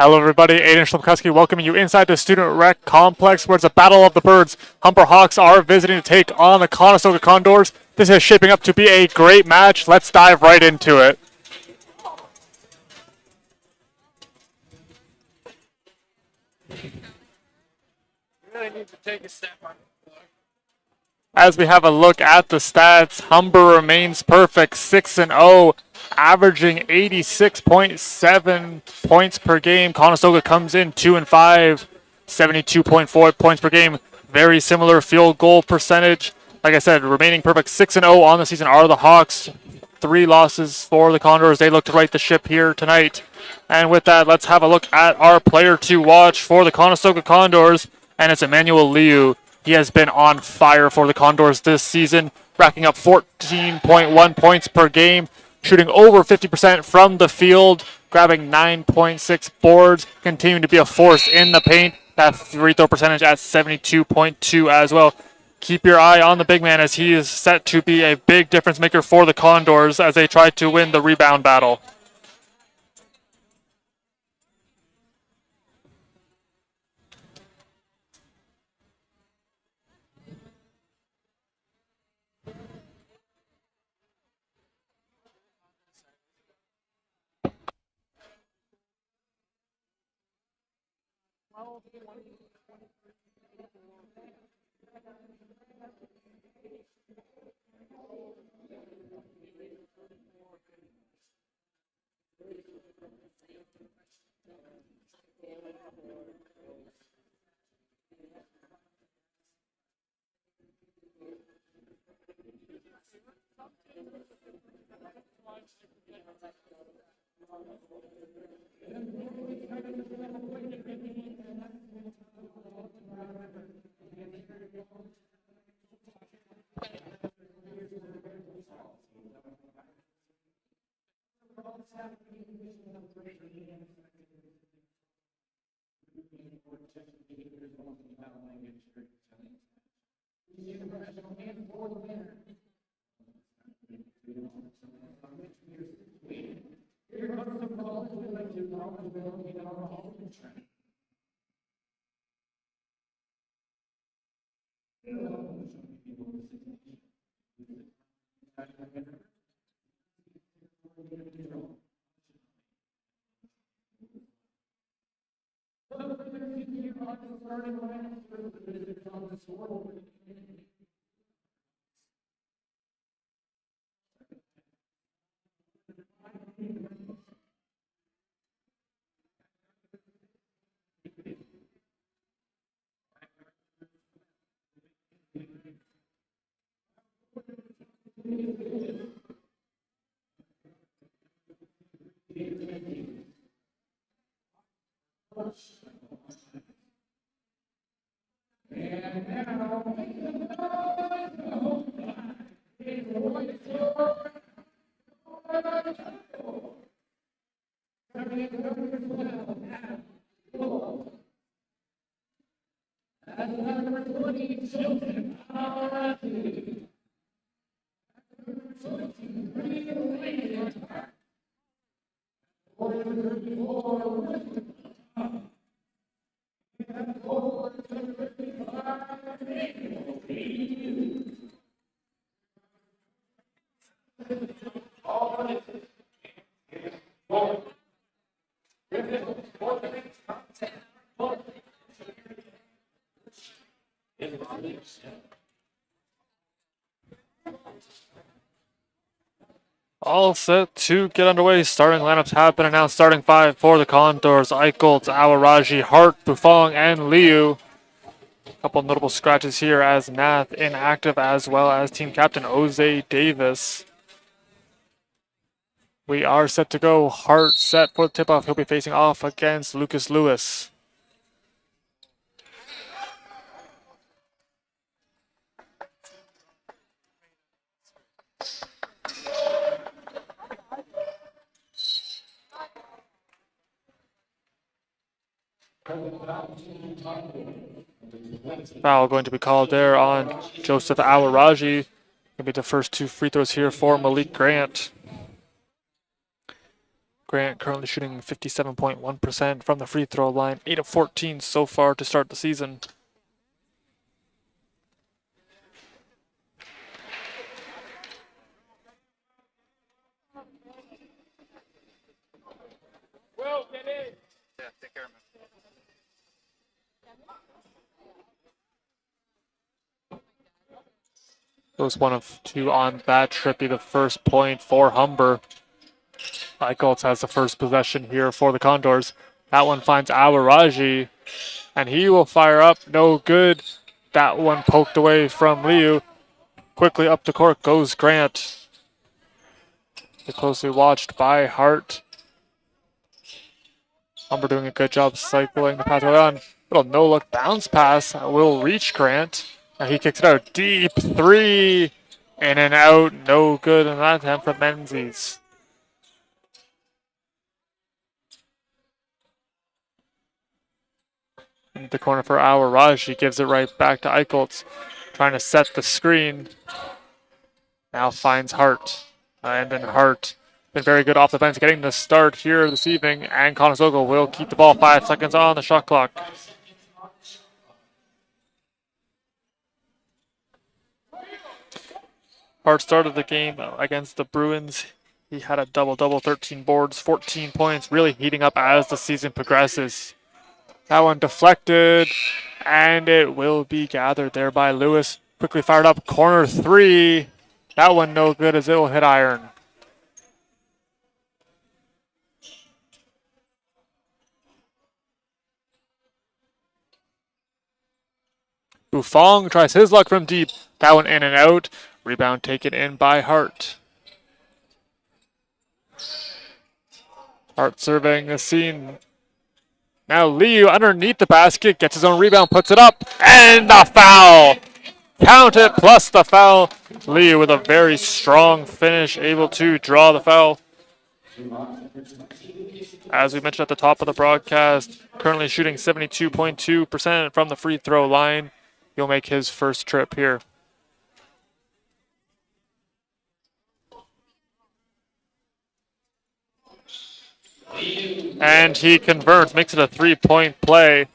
Hello everybody, Aiden Shlomkowski welcoming you inside the Student Rec Complex where it's a battle of the birds. Humber Hawks are visiting to take on the Conestoga Condors. This is shaping up to be a great match. Let's dive right into it. Really need to take a step on it. As we have a look at the stats, Humber remains perfect, 6-0, averaging 86.7 points per game. Conestoga comes in 2-5, 72.4 points per game. Very similar field goal percentage. Like I said, remaining perfect, 6-0 on the season are the Hawks. 3 losses for the Condors. They look to right the ship here tonight. And with that, let's have a look at our player to watch for the Conestoga Condors, and it's Emmanuel Liu. He has been on fire for the Condors this season, racking up 14.1 points per game, shooting over 50% from the field, grabbing 9.6 boards, continuing to be a force in the paint. That free throw percentage at 72.2 as well. Keep your eye on the big man as he is set to be a big difference maker for the Condors as they try to win the rebound battle. All set to get underway. Starting lineups have been announced. Starting 5 for the Condors: Eichholz, Awaraji, Hart, Bufong, and Liu. A couple notable scratches here as Nath inactive, as well as team captain Jose Davis. We are set to go. Hart set for the tip-off. He'll be facing off against Lucas Lewis. Foul going to be called there on Joseph Awaraji. Gonna be the first 2 free throws here for Malik Grant. Grant currently shooting 57.1% from the free throw line, 8 of 14 so far to start the season. Goes 1 of 2 on that trip, be the first point for Humber. Eichholz has the first possession here for the Condors. That one finds Awaraji, and he will fire up. No good. That one poked away from Liu. Quickly up the court goes Grant. Closely watched by Hart. Humber doing a good job cycling the pathway on. Little no-look bounce pass will reach Grant. And he kicks it out deep. 3. In and out. No good in that time from Menzies. In the corner for Awaraji. He gives it right back to Eichholz. Trying to set the screen. Now finds Hart. And then Hart been very good off the bench, getting the start here this evening. And Conestoga will keep the ball. 5 seconds on the shot clock. Hart started the game against the Bruins. He had a double-double, 13 boards, 14 points, really heating up as the season progresses. That one deflected, and it will be gathered there by Lewis. Quickly fired up, corner 3. That one no good as it will hit iron. Bufong tries his luck from deep. That one in and out. Rebound taken in by Hart. Hart surveying the scene. Now Liu underneath the basket, gets his own rebound, puts it up, and the foul! Count it plus the foul. Liu with a very strong finish, able to draw the foul. As we mentioned at the top of the broadcast, currently shooting 72.2% from the free throw line. He'll make his first trip here. And he converts, makes it a 3-point play.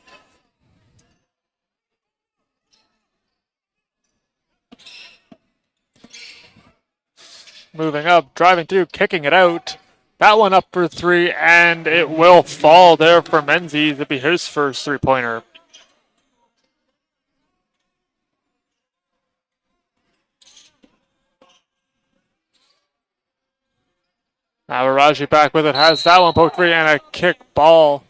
Moving up, driving through, kicking it out. That one up for 3, and it will fall there for Menzies. It'll be his first 3-pointer. Awaraji back with it, has that one poked free, and a kick ball.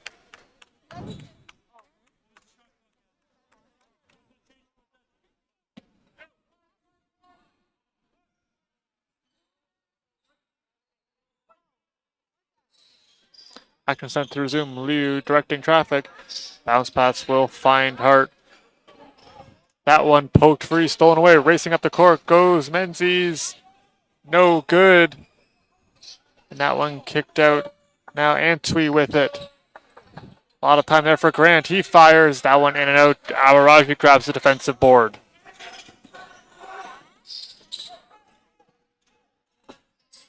Action sent to resume. Liu directing traffic. Bounce pass will find Hart. That one poked free, stolen away. Racing up the court goes Menzies. No good. And that one kicked out. Now Antwi with it. A lot of time there for Grant. He fires. That one in and out. Awaraji grabs the defensive board.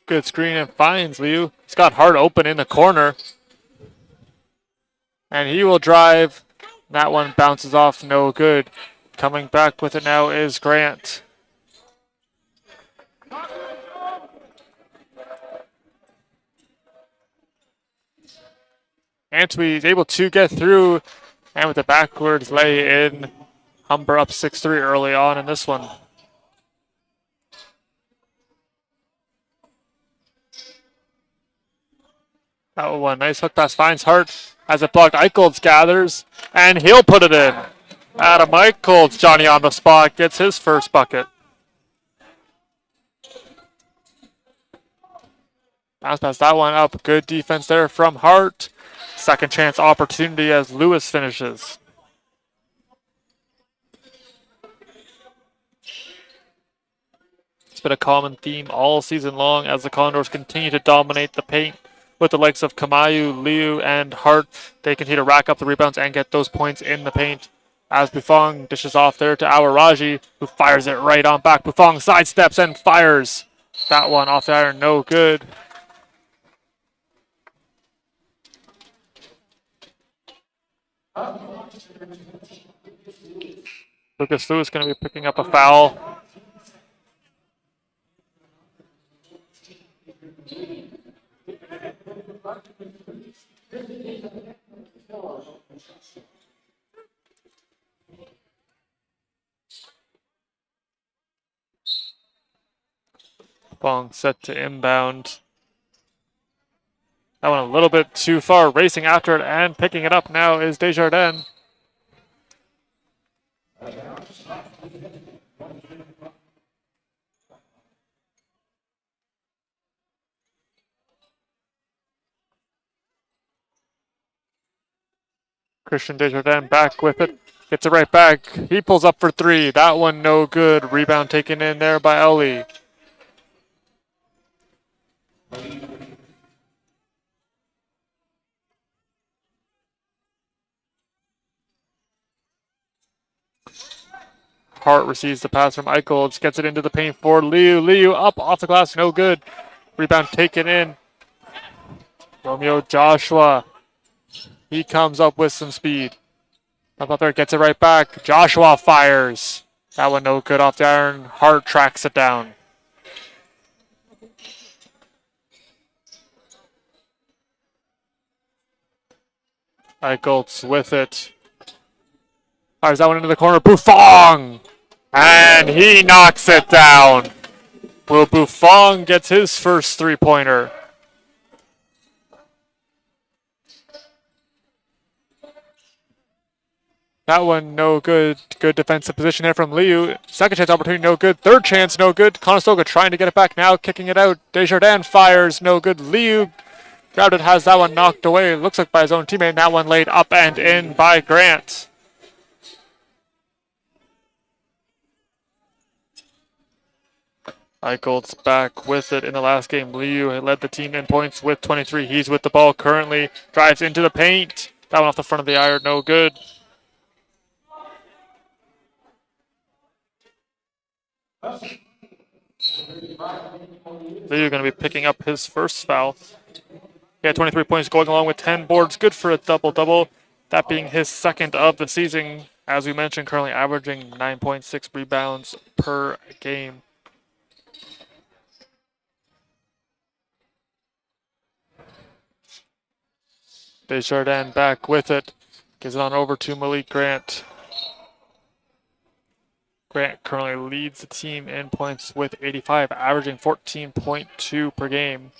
Good screen and finds Liu. He's got Hart open in the corner. And he will drive. That one bounces off. No good. Coming back with it now is Grant. Antwi is able to get through, and with the backwards lay in, Humber up 6-3 early on in this one. That one, nice hook pass, finds Hart as it blocked. Eichholz gathers, and he'll put it in. Adam Eichholz, Johnny on the spot, gets his first bucket. Bounce pass that one up, good defense there from Hart. Second chance opportunity as Lewis finishes. It's been a common theme all season long as the Condors continue to dominate the paint with the likes of Kamayu, Liu, and Hart. They continue to rack up the rebounds and get those points in the paint. As Bufong dishes off there to Awaraji, who fires it right on back. Bufong sidesteps and fires. That one off the iron, no good. Lucas Lewis going to be picking up a foul. Bong set to inbound. That one a little bit too far, racing after it and picking it up now is Desjardins. Christian Desjardins back with it. Gets it right back. He pulls up for three. That one no good. Rebound taken in there by Ellie. Hart receives the pass from Eichholz. Gets it into the paint for Liu. Liu up off the glass. No good. Rebound taken in. Romeo Joshua. He comes up with some speed. Up there, gets it right back. Joshua fires. That one no good off the iron. Hart tracks it down. Eichholz with it. Fires that one into the corner. Buffon! And he knocks it down. Will Buffon gets his first three-pointer. That one no good. Good defensive position there from Liu. Second chance opportunity no good. Third chance no good. Conestoga trying to get it back now. Kicking it out. Desjardins fires no good. Liu grabbed it. Has that one knocked away. Looks like by his own teammate. That one laid up and in by Grant. Eichholz back with it in the last game. Liu led the team in points with 23. He's with the ball currently. Drives into the paint. That one off the front of the iron. No good. Liu going to be picking up his first foul. He had 23 points going along with 10 boards. Good for a double-double. That being his second of the season. As we mentioned, currently averaging 9.6 rebounds per game. Desjardins back with it. Gives it on over to Malik Grant. Grant currently leads the team in points with 85, averaging 14.2 per game.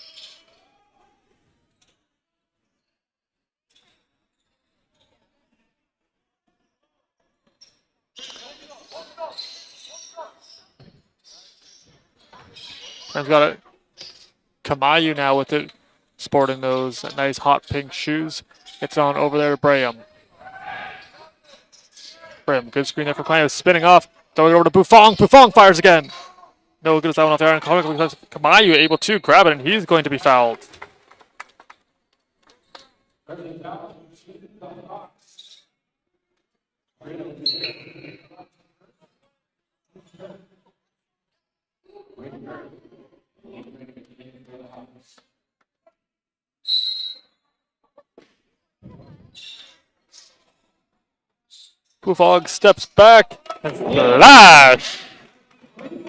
I've got it. Kamayu now with it, sporting those nice hot pink shoes. Gets on over there to Braham. Braham, good screen there for Kamayu, spinning off. Throwing it over to Buffon. Buffon fires again. No good as that one off there. Kamayu able to grab it, and he's going to be fouled. Buffon steps back and flash.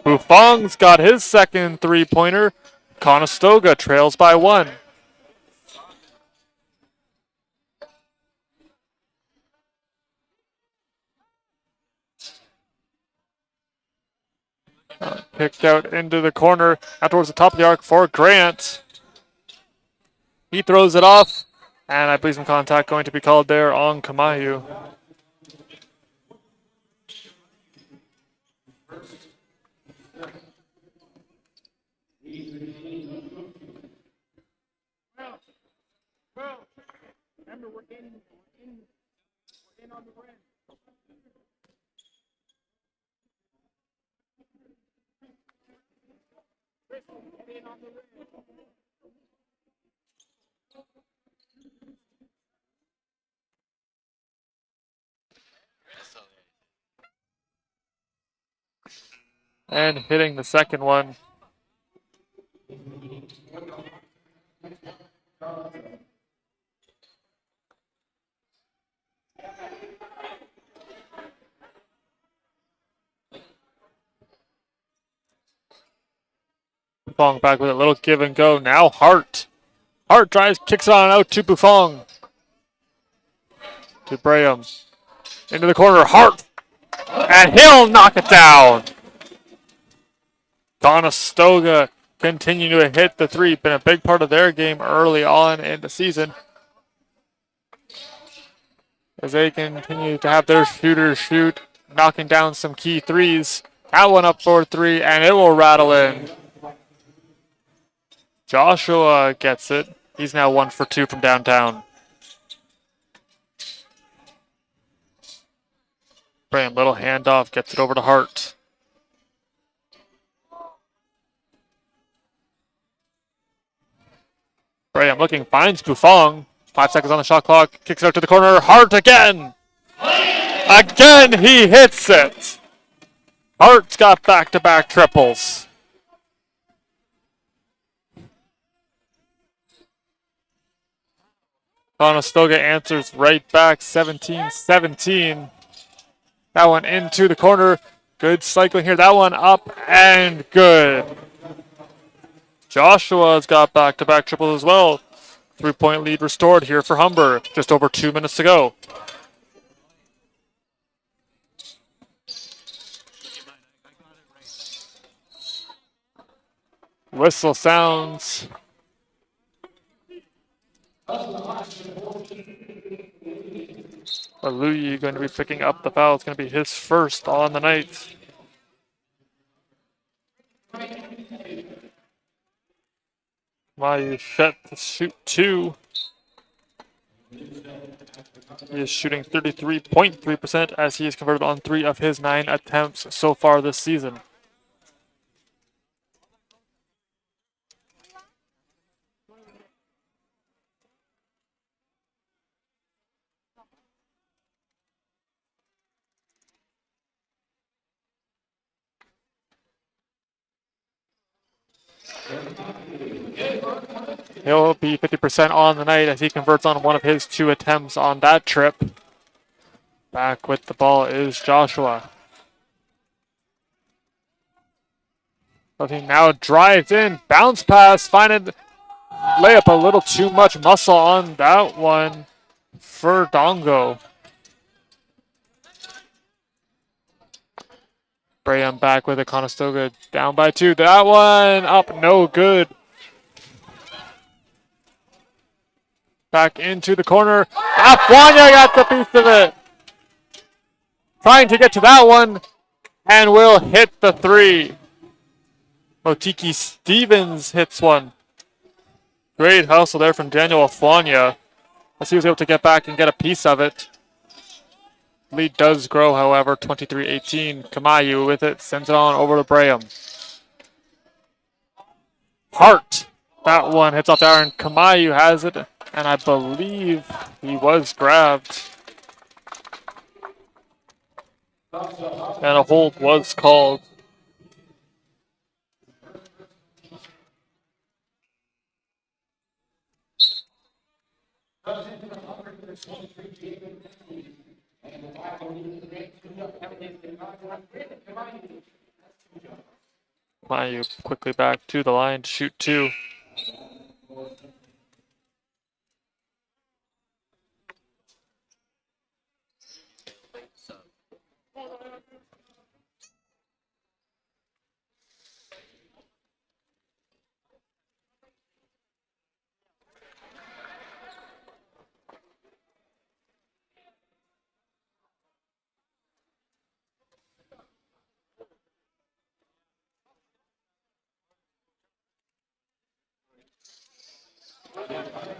Buffon's got his second three-pointer. Conestoga trails by one. Picked out into the corner out towards the top of the arc for Grant. He throws it off, and I believe some contact going to be called there on Kamayu. Remember, we're in on the rim. Get in on the rim. And hitting the second one. Buffon back with a little give and go. Now Hart. Hart drives, kicks it on out to Buffon. To Braham. Into the corner. Hart. And he'll knock it down. Conestoga continue to hit the three. Been a big part of their game early on in the season, as they continue to have their shooters shoot, knocking down some key threes. That one up for three, and it will rattle in. Joshua gets it. He's now 1 for 2 from downtown. Braham, little handoff, gets it over to Hart. Braham looking, finds Buffon. 5 seconds on the shot clock, kicks it out to the corner. Hart again! Again, he hits it! Hart's got back-to-back triples. Conestoga answers right back, 17-17. That one into the corner. Good cycling here. That one up and good. Joshua's got back-to-back triples as well. 3-point lead restored here for Humber. Just over 2 minutes to go. Whistle sounds. Aluyi going to be picking up the foul. It's going to be his first on the night. Mayu set to shoot 2. He is shooting 33.3% as he has converted on 3 of his 9 attempts so far this season. He'll be 50% on the night as he converts on one of his 2 attempts on that trip. Back with the ball is Joshua. But he now drives in, bounce pass, finding layup, a little too much muscle on that one for Dongo. Braham back with a Conestoga down by 2. That one up, no good. Back into the corner. Afwanya got the piece of it. Trying to get to that one, and will hit the 3. Motiki Stevens hits one. Great hustle there from Daniel Afwanya, as he was able to get back and get a piece of it. Lead does grow, however, 23-18. Kamayu with it, sends it on over to Braham. Hart. That one hits off the iron. Kamayu has it, and I believe he was grabbed. And a hold was called. Mayu quickly back to the line to shoot 2.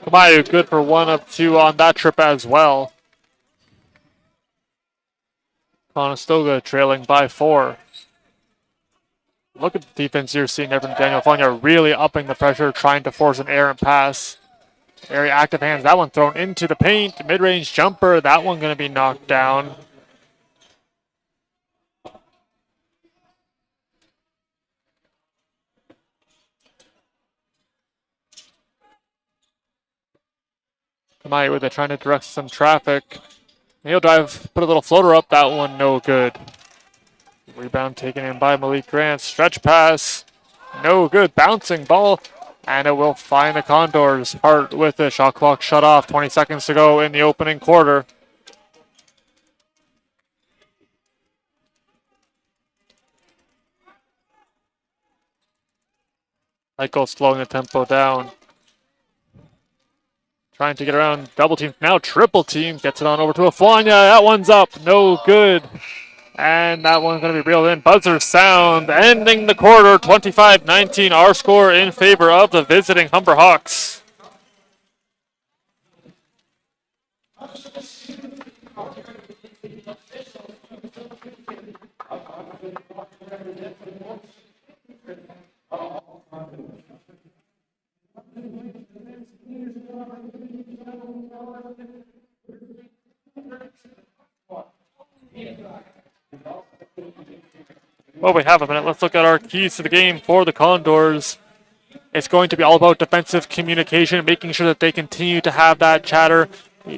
Kamayu good for 1 of 2 on that trip as well. Conestoga trailing by 4. Look at the defense you're seeing there from Daniel Afwanya, really upping the pressure, trying to force an errant pass. Very active hands. That one thrown into the paint. Mid-range jumper. That one going to be knocked down. Kamayu with it, trying to direct some traffic. He'll drive, put a little floater up. That one no good. Rebound taken in by Malik Grant. Stretch pass. No good. Bouncing ball. And it will find the Condors. Hart with the shot clock shut off. 20 seconds to go in the opening quarter. Michael slowing the tempo down. Trying to get around double team. Now triple team. Gets it on over to Aflanya. That one's up. No good. And that one's going to be reeled in. Buzzer sound. Ending the quarter. 25-19. Our score in favor of the visiting Humber Hawks. Well, we have a minute. Let's look at our keys to the game for the Condors. It's going to be all about defensive communication, making sure that they continue to have that chatter,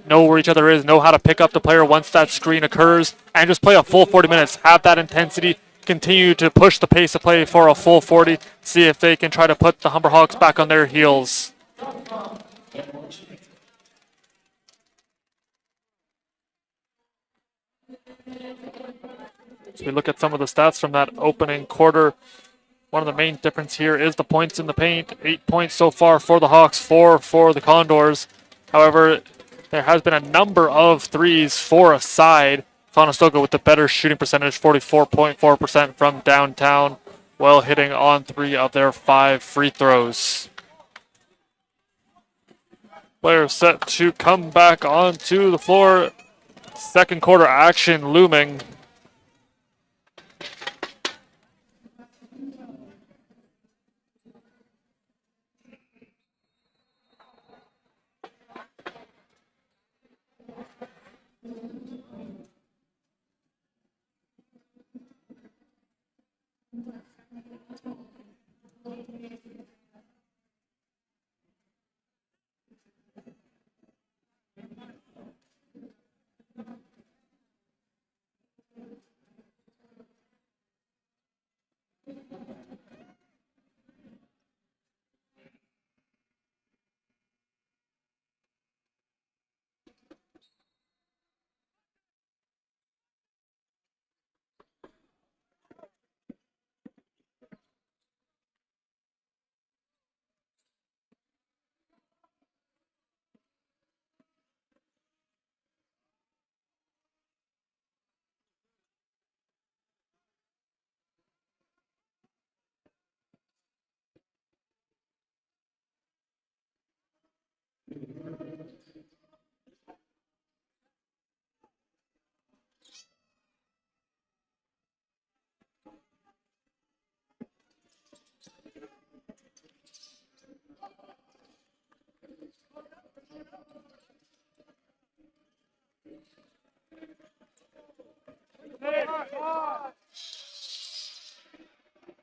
know where each other is, know how to pick up the player once that screen occurs, and just play a full 40 minutes. Have that intensity, continue to push the pace of play for a full 40, see if they can try to put the Humber Hawks back on their heels. So we look at some of the stats from that opening quarter. One of the main difference here is the points in the paint. 8 points so far for the Hawks, 4 for the Condors. However, there has been a number of threes for a side. Conestoga with the better shooting percentage, 44.4% from downtown, while hitting on 3 of their 5 free throws. Players set to come back onto the floor. Second quarter action looming.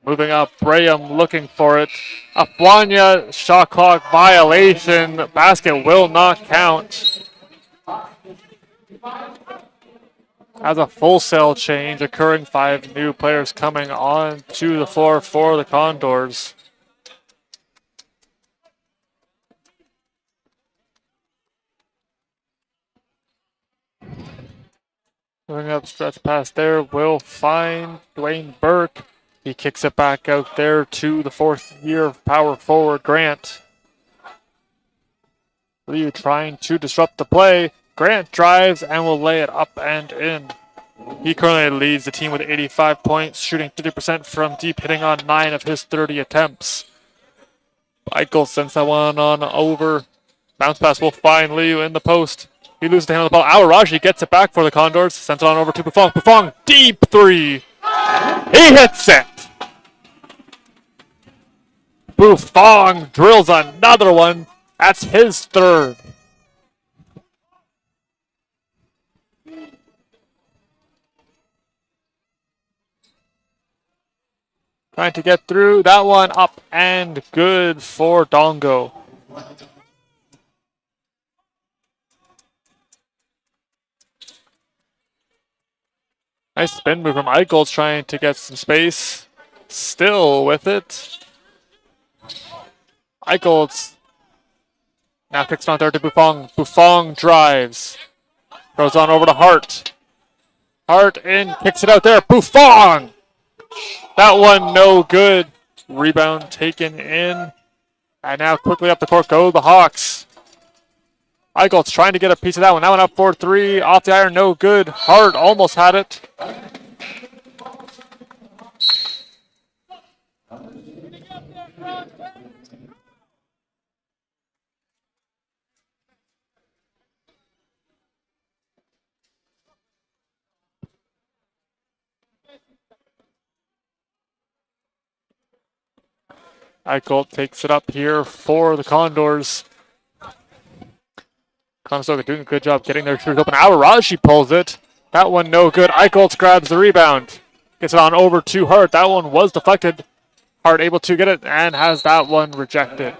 Moving up, Braham looking for it. Aflanya, shot clock violation. Basket will not count. As a full cell change occurring, 5 new players coming on to the floor for the Condors. Moving up, stretch pass there will find Dwayne Burke. He kicks it back out there to the 4th year power forward, Grant. Liu trying to disrupt the play. Grant drives and will lay it up and in. He currently leads the team with 85 points, shooting 50% from deep, hitting on 9 of his 30 attempts. Michael sends that one on over. Bounce pass will find Liu in the post. He loses the hand on the ball. Awaraji gets it back for the Condors. Sends it on over to Buffon. Buffon, deep 3. He hits it. Buffon drills another one. That's his 3rd. Trying to get through. That one up and good for Dongo. Nice spin move from Eichholz trying to get some space. Still with it. Eichholz now kicks it on there to Buffon. Buffon drives. Throws on over to Hart. Hart in, kicks it out there. Buffon! That one no good. Rebound taken in. And now quickly up the court go the Hawks. Eichholz trying to get a piece of that one. That one up 4-3. Off the iron, no good. Hart almost had it. Eichholz takes it up here for the Condors. Conestoga doing a good job getting their shooters open. Awaraji pulls it. That one no good. Eichholz grabs the rebound. Gets it on over to Hart. That one was deflected. Hart able to get it and has that one rejected.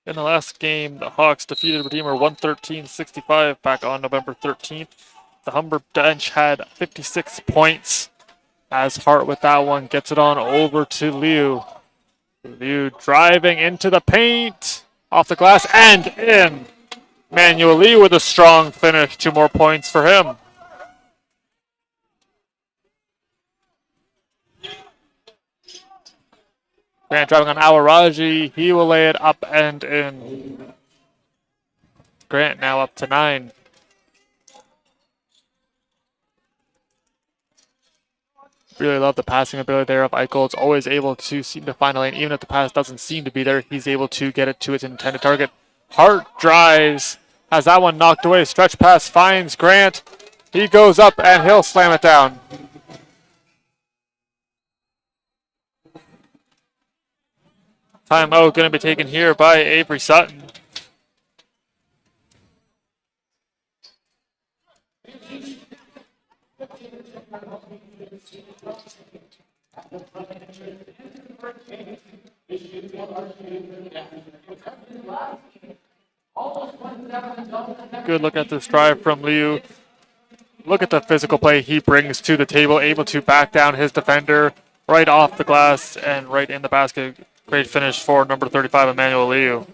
In the last game, the Hawks defeated Redeemer 113-65 back on November 13th. The Humber bench had 56 points as Hart with that one gets it on over to Liu. Liu driving into the paint, off the glass and in. Manuel Liu with a strong finish, 2 more points for him. Grant driving on Awaraji, he will lay it up and in. Grant now up to 9. Really love the passing ability there of Eichholz. Always able to seem to find a lane. Even if the pass doesn't seem to be there, he's able to get it to its intended target. Hart drives. Has that one knocked away. Stretch pass finds Grant. He goes up and he'll slam it down. Timeout going to be taken here by Avery Sutton. Good look at this drive from Liu. Look at the physical play he brings to the table, able to back down his defender right off the glass and right in the basket. Great finish for number 35, Emmanuel Liu.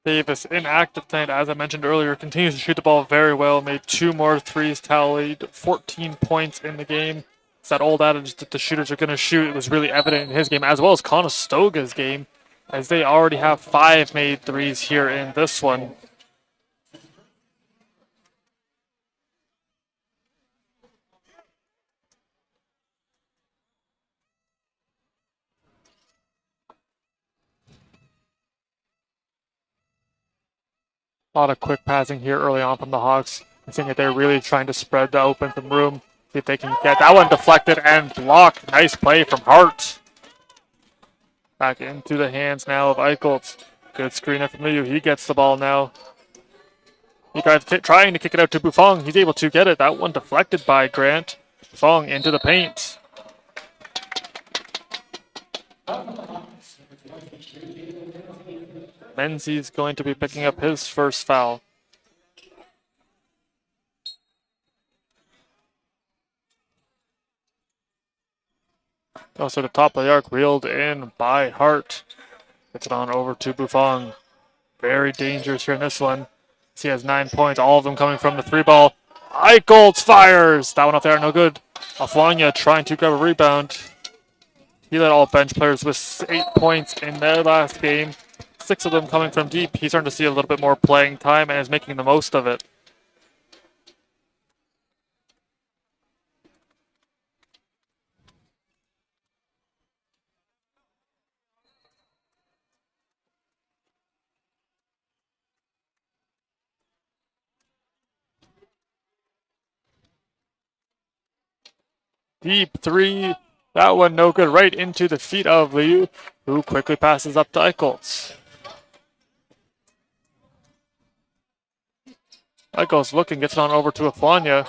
Davis inactive tonight, as I mentioned earlier, continues to shoot the ball very well. Made 2 more threes, tallied 14 points in the game. It's that old adage that the shooters are going to shoot. It was really evident in his game, as well as Conestoga's game, as they already have 5 made threes here in this one. A lot of quick passing here early on from the Hawks. I think that they're really trying to spread the open some room. See if they can get that one deflected and blocked. Nice play from Hart. Back into the hands now of Eichholz. Good screener from Liu. He gets the ball now. He trying to kick it out to Buffon. He's able to get it. That one deflected by Grant. Buffon into the paint. Menzies going to be picking up his first foul. Also the top of the arc, reeled in by Hart. Gets it on over to Buffon. Very dangerous here in this one. He has 9 points, all of them coming from the 3-ball. Eichholz fires! That one up there, no good. Afwanya trying to grab a rebound. He led all bench players with 8 points in their last game. 6 of them coming from deep. He's starting to see a little bit more playing time and is making the most of it. Deep 3. That one no good. Right into the feet of Liu, who quickly passes up to Eichholz. Eichholz looking, gets it on over to Aflanya.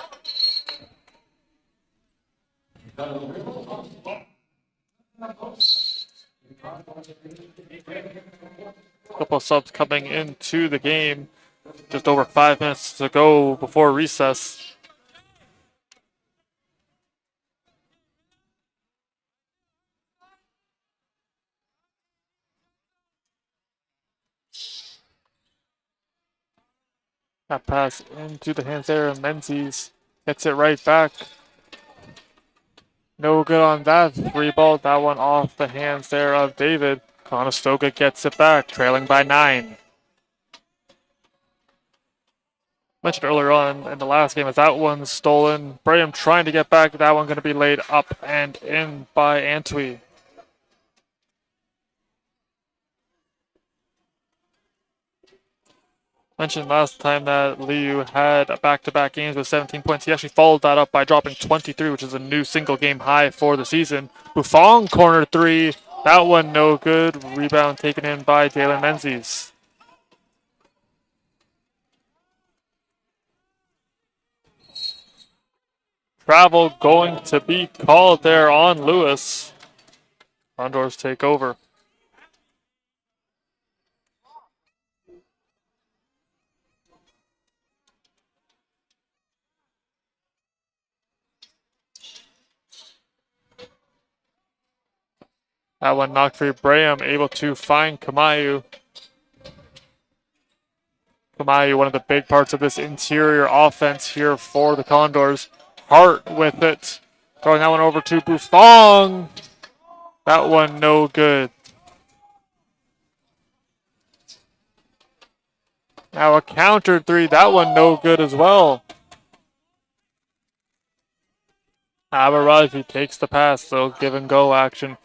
Couple of subs coming into the game. Just over 5 minutes to go before recess. That pass into the hands there of Menzies. Gets it right back. No good on that free ball. That one off the hands there of David. Conestoga gets it back, trailing by 9. Mentioned earlier on in the last game as that one's stolen. Braham trying to get back. That one going to be laid up and in by Antwi. Mentioned last time that Liu had back-to-back games with 17 points. He actually followed that up by dropping 23, which is a new single-game high for the season. Buffon corner 3. That one no good. Rebound taken in by Jalen Menzies. Travel going to be called there on Lewis. Condors take over. That one knocked free. Braham able to find Kamayu. Kamayu, one of the big parts of this interior offense here for the Condors. Hart with it. Throwing that one over to Buffon. That one no good. Now a counter 3. That one no good as well. Abaraji takes the pass, so give and go action.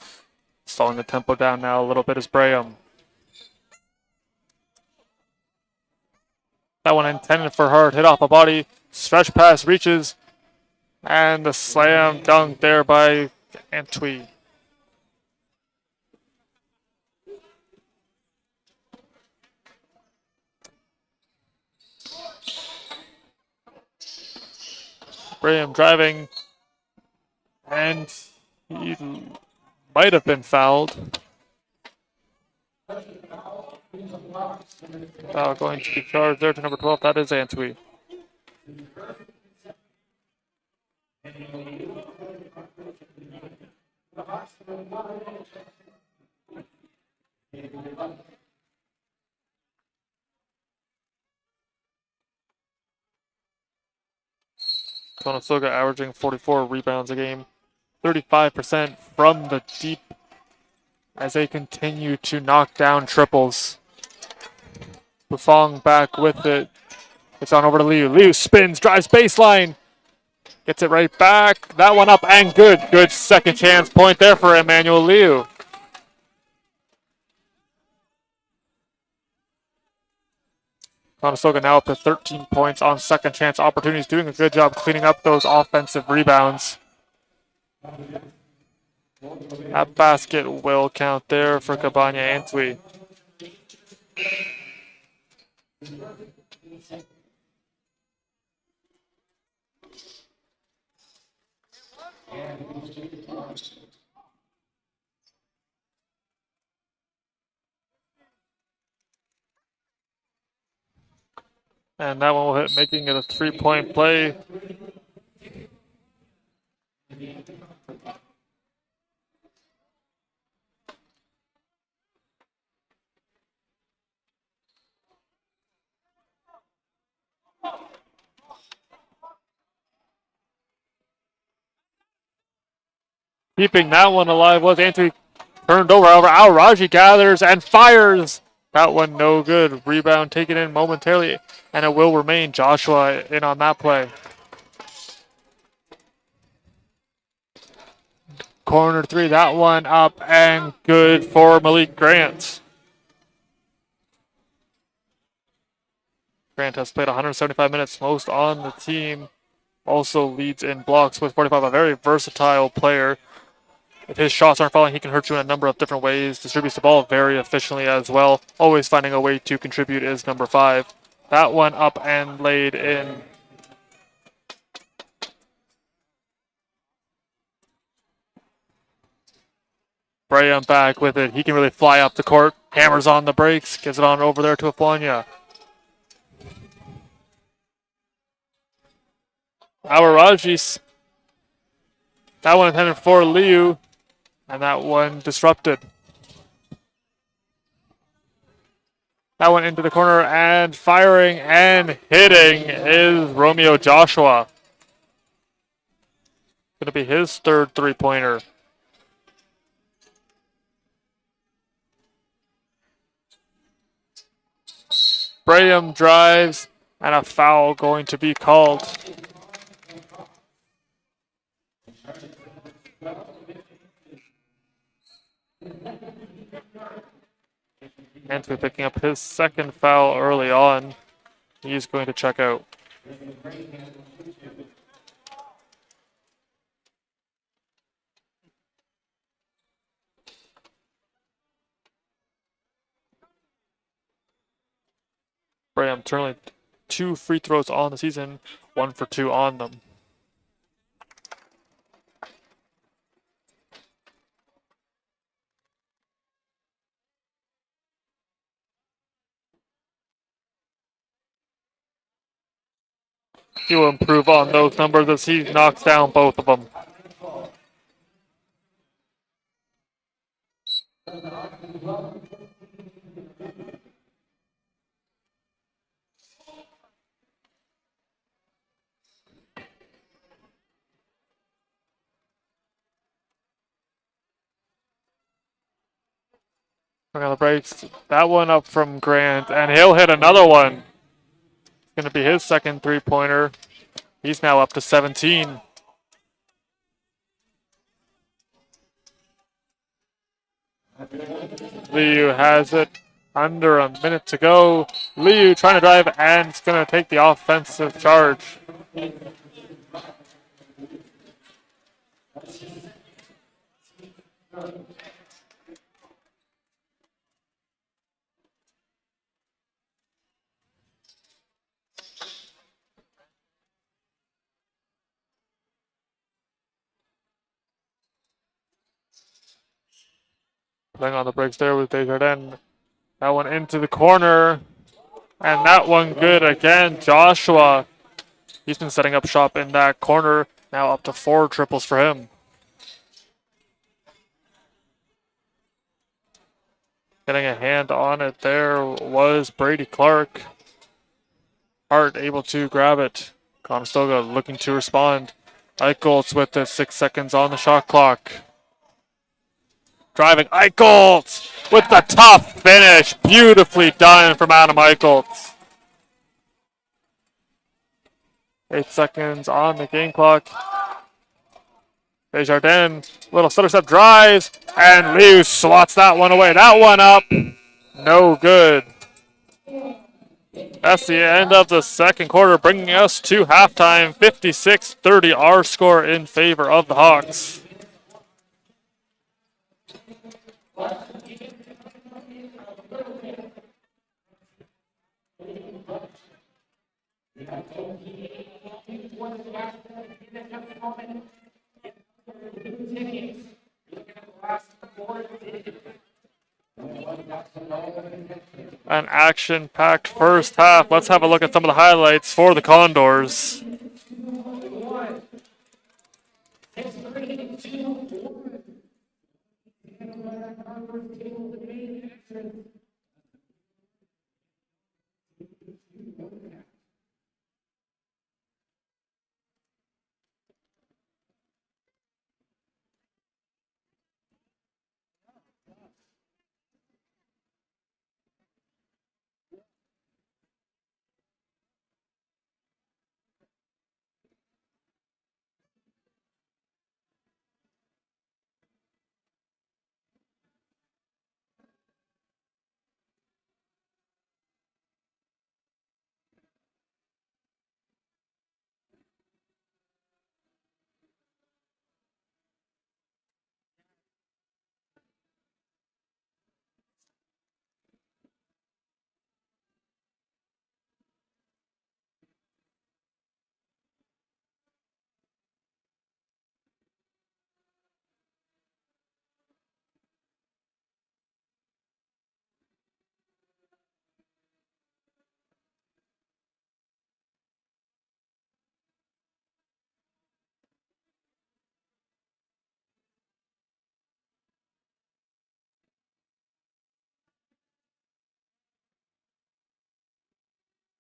Slowing the tempo down now a little bit is Braham. That one intended for Hart. Hit off a body. Stretch pass reaches. And the slam dunk there by Antwi. Braham driving. And he might have been fouled. Foul going to be charged there to number 12. That is Antwi. Conestoga averaging 44 rebounds a game, 35% from the deep as they continue to knock down triples. Buffon back with it. It's on over to Liu. Liu spins, drives baseline. Gets it right back. That one up and good. Good second chance point there for Emmanuel Liu. Conestoga now up to 13 points on second chance opportunities. Doing a good job cleaning up those offensive rebounds. That basket will count there for Cabana Antwi. And that one will hit, making it a 3-point play. Keeping that one alive was Antwi turned over. However, Al Raji gathers and fires. That one no good. Rebound taken in momentarily, and it will remain. Joshua in on that play. Corner three, that one up and good for Malik Grant. Grant has played 175 minutes, most on the team. Also leads in blocks with 45, a very versatile player. If his shots aren't falling, he can hurt you in a number of different ways. Distributes the ball very efficiently as well. Always finding a way to contribute is number 5. That one up and laid in. Braham back with it. He can really fly up the court. Hammers on the brakes. Gives it on over there to Aflanya. Awaraji. That one intended for Liu. And that one disrupted. That one into the corner and firing and hitting is Romeo Joshua. Going to be his third three-pointer. Braham drives and a foul going to be called. Anthony picking up his second foul early on. He's going to check out. Braham turning 2 free throws on the season, 1 for 2 on them. He will improve on those numbers as he knocks down both of them. On the breaks, that one up from Grant, and he'll hit another one. It's going to be his second three-pointer. He's now up to 17. Liu has it. Under a minute to go. Liu trying to drive, and it's going to take the offensive charge. Playing on the breaks there with Desjardins. That one into the corner. And that one good again. Joshua. He's been setting up shop in that corner. Now up to 4 triples for him. Getting a hand on it there was Brady Clark. Hart able to grab it. Conestoga looking to respond. Eichholz with the 6 seconds on the shot clock. Driving Eichholz with the tough finish. Beautifully done from Adam Eichholz. 8 seconds on the game clock. Desjardins, little stutter step drives, and Liu swats that one away. That one up, no good. That's the end of the second quarter, bringing us to halftime. 56-30, our score in favor of the Hawks. An action-packed first half. Let's have a look at some of the highlights for the Condors.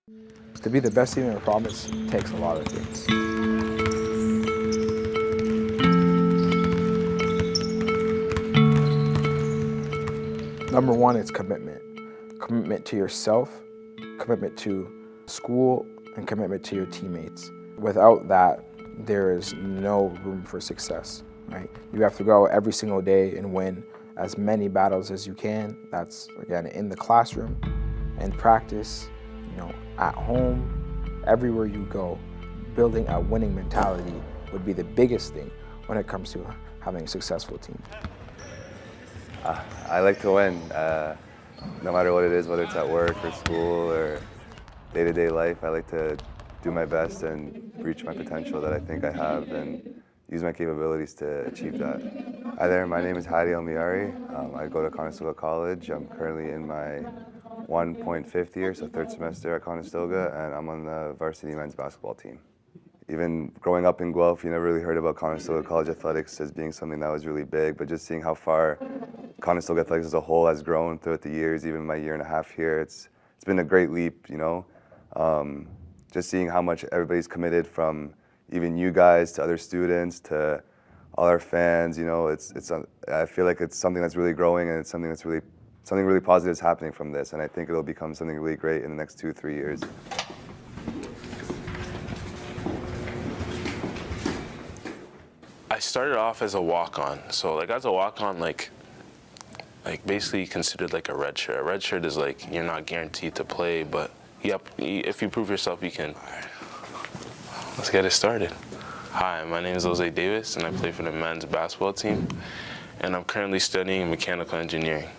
To be the best team in the province takes a lot of things. Number one, it's commitment. Commitment to yourself, commitment to school, and commitment to your teammates. Without that, there is no room for success, right? You have to go every single day and win as many battles as you can. That's, again, in the classroom, in practice, at home, everywhere you go. Building a winning mentality would be the biggest thing when it comes to having a successful team. I like to win, no matter what it is, whether it's at work or school or day-to-day life. I like to do my best and reach my potential that I think I have and use my capabilities to achieve that. Hi there, my name is Hadi Almiari. I go to Conestoga College. I'm currently in my 1.5th year, so third semester at Conestoga, and I'm on the varsity men's basketball team. Even growing up in Guelph, you never really heard about Conestoga College athletics as being something that was really big, but just seeing how far Conestoga athletics as a whole has grown throughout the years, even my year and a half here, it's been a great leap, just seeing how much everybody's committed, from even you guys to other students to all our fans. I feel like it's something that's really growing, and it's something really positive is happening from this, and I think it'll become something really great in the next 2-3 years. I started off as a walk-on, so as a walk-on, basically considered like a red shirt. A red shirt is you're not guaranteed to play, but if you prove yourself, you can. Let's get it started. Hi, my name is Jose Davis, and I play for the men's basketball team, and I'm currently studying mechanical engineering.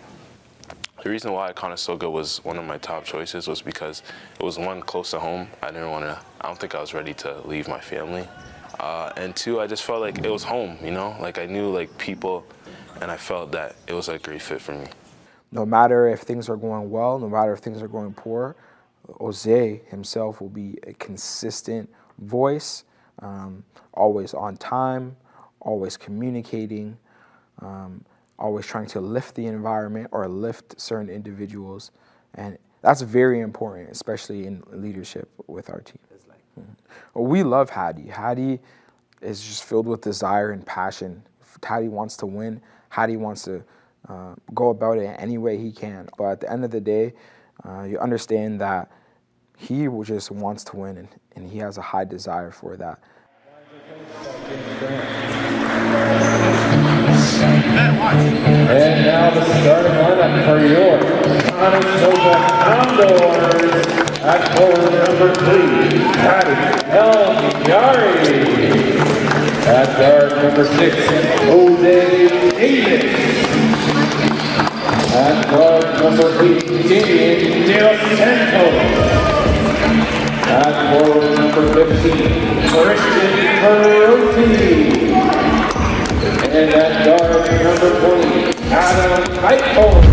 The reason why Conestoga was one of my top choices was because it was, one, close to home. I don't think I was ready to leave my family. And two, I just felt like it was home, I knew people, and I felt that it was a great fit for me. No matter if things are going well, no matter if things are going poor, Jose himself will be a consistent voice, always on time, always communicating, always trying to lift the environment or lift certain individuals. And that's very important, especially in leadership with our team. Well, we love Hadi. Hadi is just filled with desire and passion. Hadi wants to win. Hadi wants to go about it any way he can. But at the end of the day, you understand that he just wants to win, and he has a high desire for that. And now the starting lineup for your Conestoga Condors at forward number 3, Hadi El-Minyari. At guard number 6, Jose Davis. At guard number 8, Damian Del Santos. At forward number 15, Christian Ferrotti. And at guard number 20, Adam Eichholz.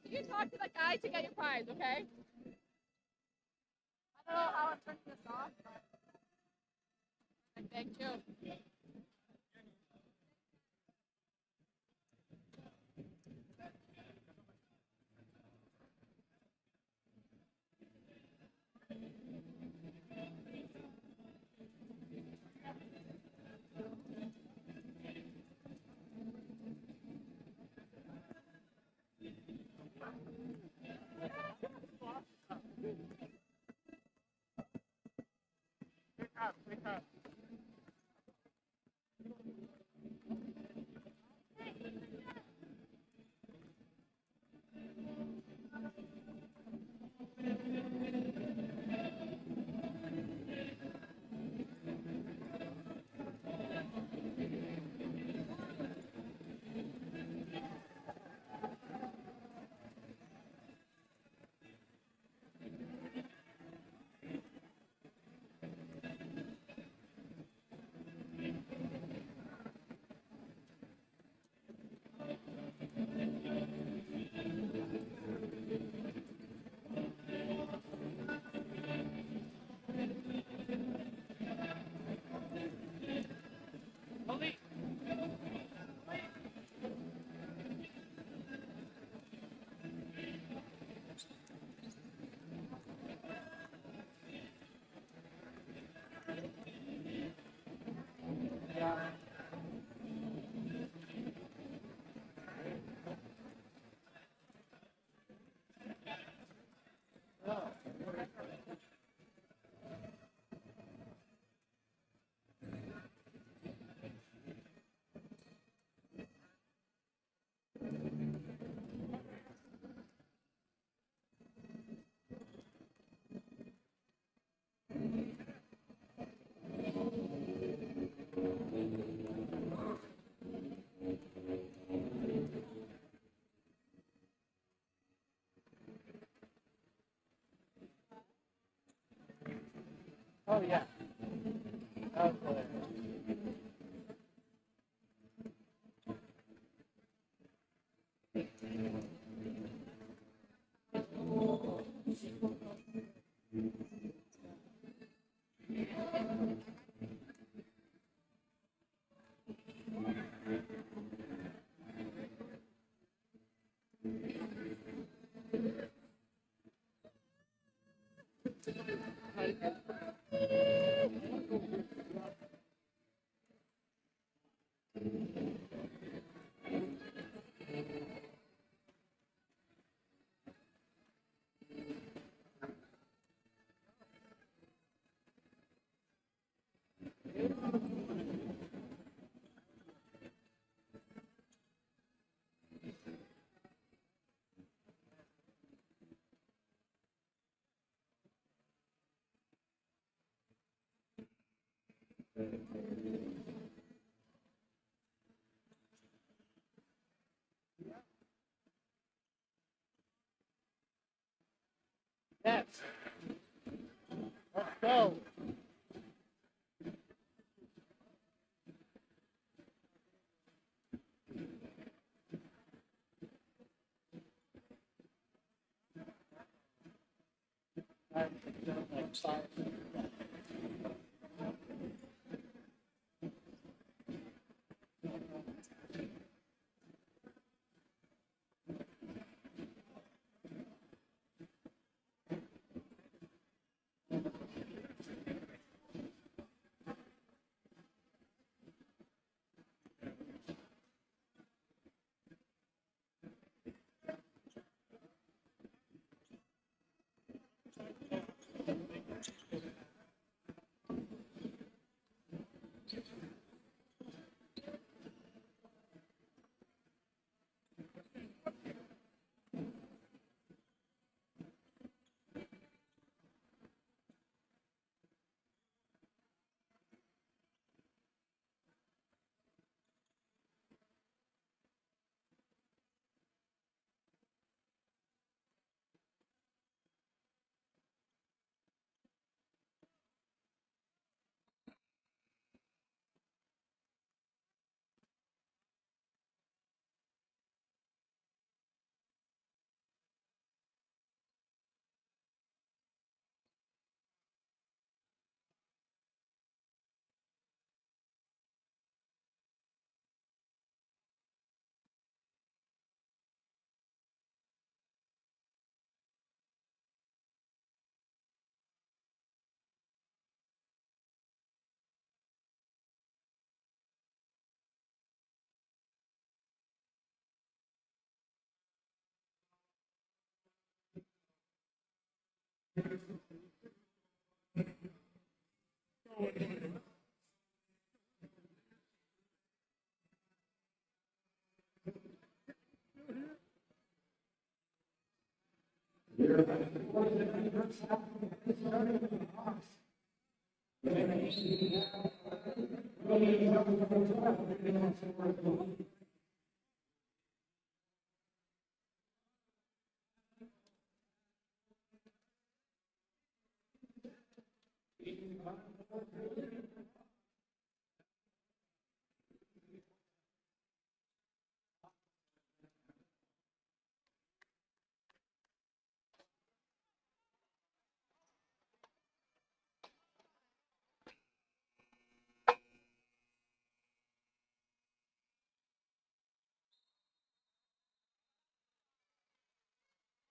You talk to the guy to get your prize, okay? I don't know how I'm turning this off, but thank you. Oh yeah. Okay. Yes. Let's go.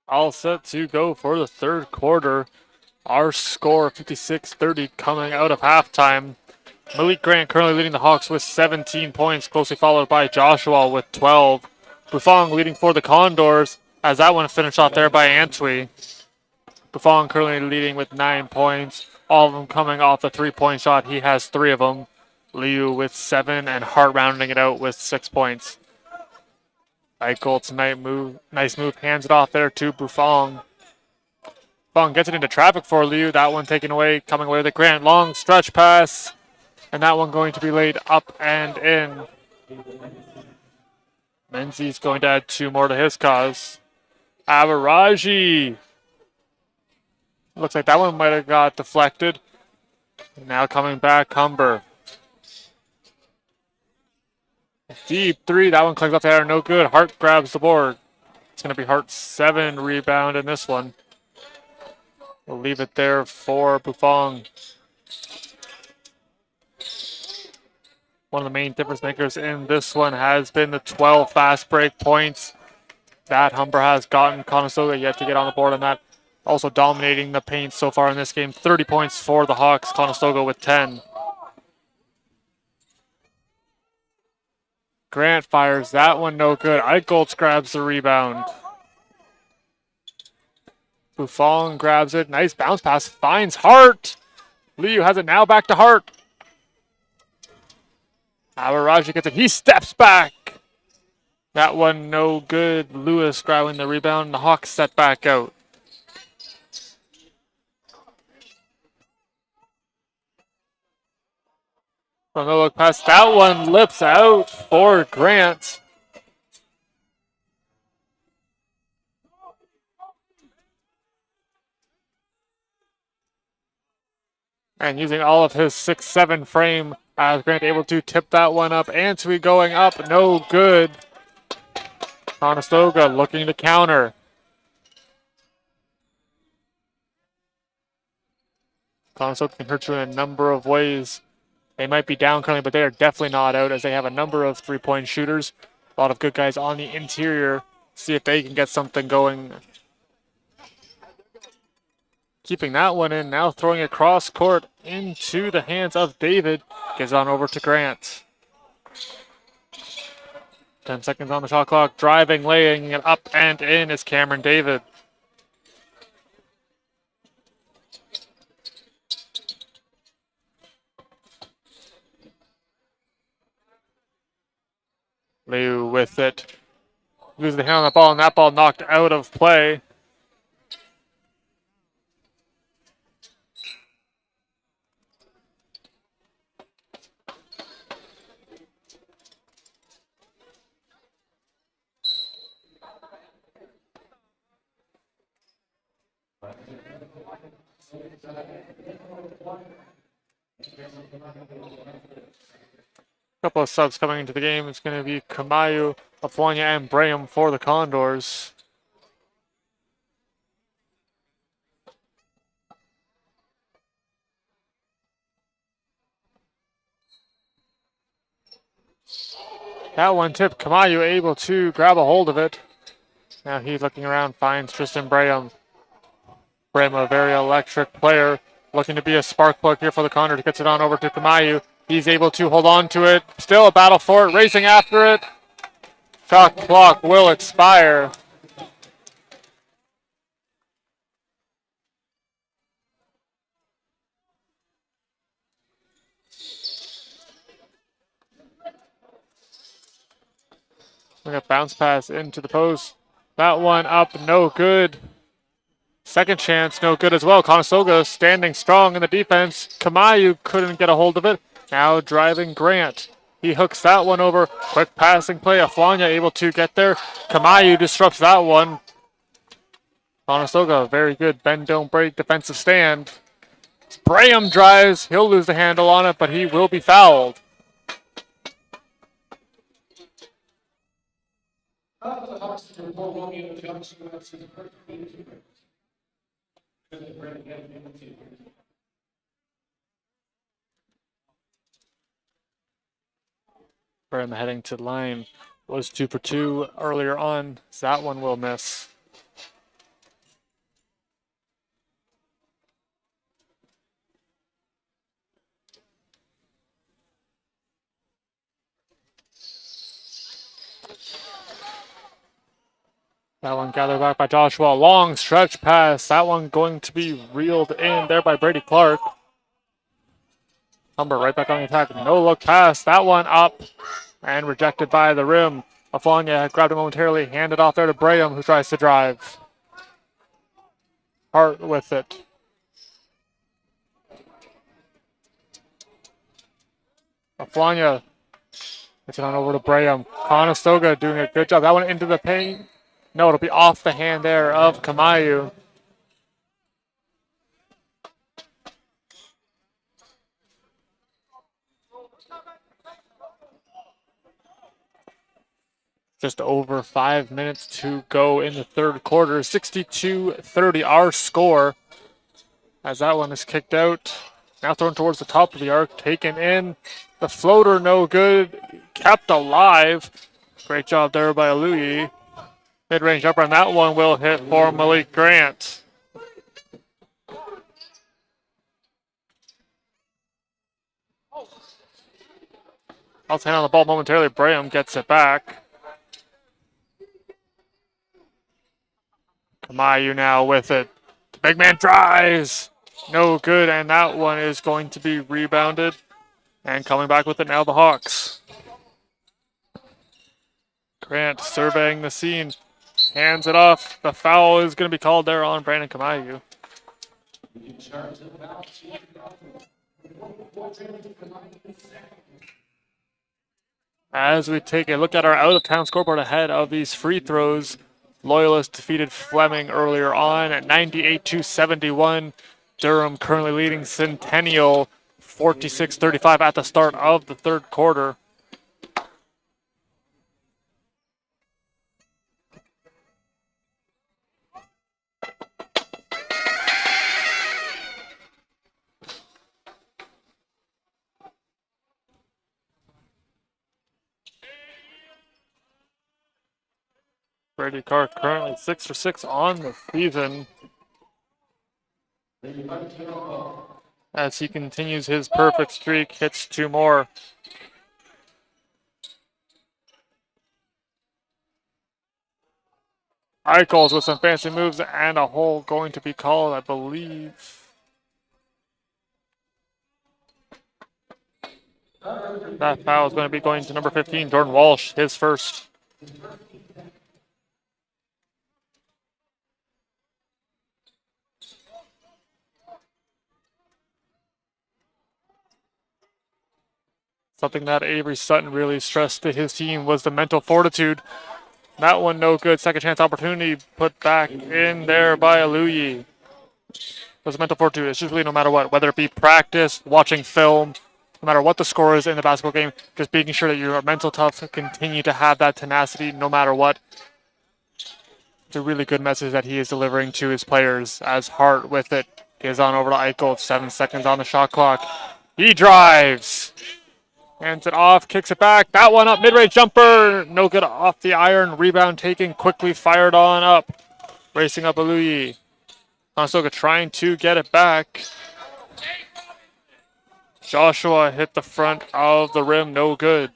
All set to go for the third quarter. Our score 56-30 coming out of halftime. Malik Grant currently leading the Hawks with 17 points, closely followed by Joshua with 12. Buffon leading for the Condors, as that one finished off there by Antwi. Buffon currently leading with 9 points, all of them coming off the three-point shot. He has 3 of them. Liu with 7, and Hart rounding it out with 6 points. Eichholtz, nice move, hands it off there to Buffon. Buffon gets it into traffic for Liu. That one taken away, coming away with a Grant. Long stretch pass, and that one going to be laid up and in. Menzies going to add 2 more to his cause. Averaji. Looks like that one might have got deflected. Now coming back, Humber. Deep 3, that one clicks off the air, no good. Hart grabs the board. It's going to be Hart's 7 rebound in this one. We'll leave it there for Buffon. One of the main difference makers in this one has been the 12 fast break points that Humber has gotten. Conestoga yet to get on the board on that. Also dominating the paint so far in this game. 30 points for the Hawks. Conestoga with 10. Grant fires that one, no good. Eichholtz grabs the rebound. Buffon grabs it. Nice bounce pass. Finds Hart. Liu has it now back to Hart. Averaji gets it. He steps back. That one no good. Lewis grabbing the rebound. The Hawks set back out. From the look pass, that one lips out for Grant. And using all of his 6'7" frame, as Grant able to tip that one up. Antwi going up, no good. Conestoga looking to counter. Conestoga can hurt you in a number of ways. They might be down currently, but they are definitely not out as they have a number of three-point shooters. A lot of good guys on the interior. See if they can get something going. Keeping that one in, now throwing it cross court into the hands of David. Gives on over to Grant. 10 seconds on the shot clock. Driving, laying it up and in is Cameron David. Liu with it. Loses the hand on that ball, and that ball knocked out of play. Couple of subs coming into the game. It's going to be Kamayu, Afwanya, and Braham for the Condors. That one tipped. Kamayu able to grab a hold of it. Now he's looking around, finds Tristan Braham. Braham, a very electric player, looking to be a spark plug here for the Condors. Gets it on over to Kamayu. He's able to hold on to it. Still a battle for it, racing after it. Shot clock will expire. We got bounce pass into the post. That one up, no good. Second chance, no good as well. Conestoga standing strong in the defense. Kamayu couldn't get a hold of it. Now driving Grant. He hooks that one over. Quick passing play. Afwanya able to get there. Kamayu disrupts that one. Conestoga, very good bend, don't break defensive stand. Braham drives. He'll lose the handle on it, but he will be fouled. Braham heading to the line. Was 2 for 2 earlier on. So that one will miss. That one gathered back by Joshua. Long stretch pass. That one going to be reeled in there by Brady Clark. Humber right back on the attack. No look pass. That one up and rejected by the rim. Afwanya grabbed it momentarily. Handed off there to Braham, who tries to drive. Hart with it. Afwanya gets it on over to Braham. Conestoga doing a good job. That one into the paint. No, it'll be off the hand there of Kamayu. Just over 5 minutes to go in the third quarter. 62-30 our score. As that one is kicked out. Now thrown towards the top of the arc. Taken in. The floater no good. Kept alive. Great job there by Aluyi. Mid-range upper, and that one will hit for Malik Grant. I'll hand on the ball momentarily. Braham gets it back. Kamayu now with it. The big man drives. No good, and that one is going to be rebounded. And coming back with it now, the Hawks. Grant surveying the scene. Hands it off. The foul is going to be called there on Brandon Kamayu. As we take a look at our out-of-town scoreboard ahead of these free throws, Loyalist defeated Fleming earlier on at 98-71. Durham currently leading Centennial 46-35 at the start of the third quarter. Brady Carr currently 6 for 6 on the season as he continues his perfect streak, hits 2 more. Eichels with some fancy moves and a hole going to be called, I believe. That foul is going to be going to number 15, Jordan Walsh, his first. Something that Avery Sutton really stressed to his team was the mental fortitude. That one no good. Second chance opportunity put back in there by Aluyi. There's mental fortitude. It's usually no matter what, whether it be practice, watching film, no matter what the score is in the basketball game, just making sure that you're mental tough, continue to have that tenacity no matter what. It's a really good message that he is delivering to his players as Hart with it is on over to Eichel. 7 seconds on the shot clock. He drives. Hands it off, kicks it back. That one up, mid-range jumper. No good off the iron. Rebound taken, quickly fired on up. Racing up Aluyi. Conestoga trying to get it back. Joshua hit the front of the rim, no good.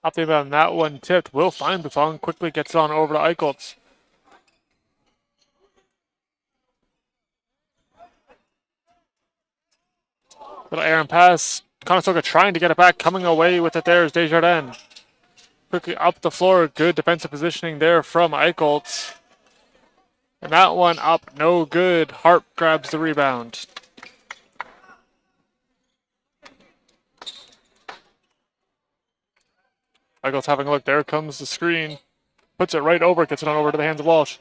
Up there on that one tipped. Will Feinbuffon quickly gets it on over to Eichholz. Little Aaron pass. Conestoga trying to get it back. Coming away with it there is Desjardins. Quickly up the floor. Good defensive positioning there from Eichholz. And that one up, no good. Hart grabs the rebound. Eichholz having a look. There comes the screen. Puts it right over. Gets it on over to the hands of Walsh.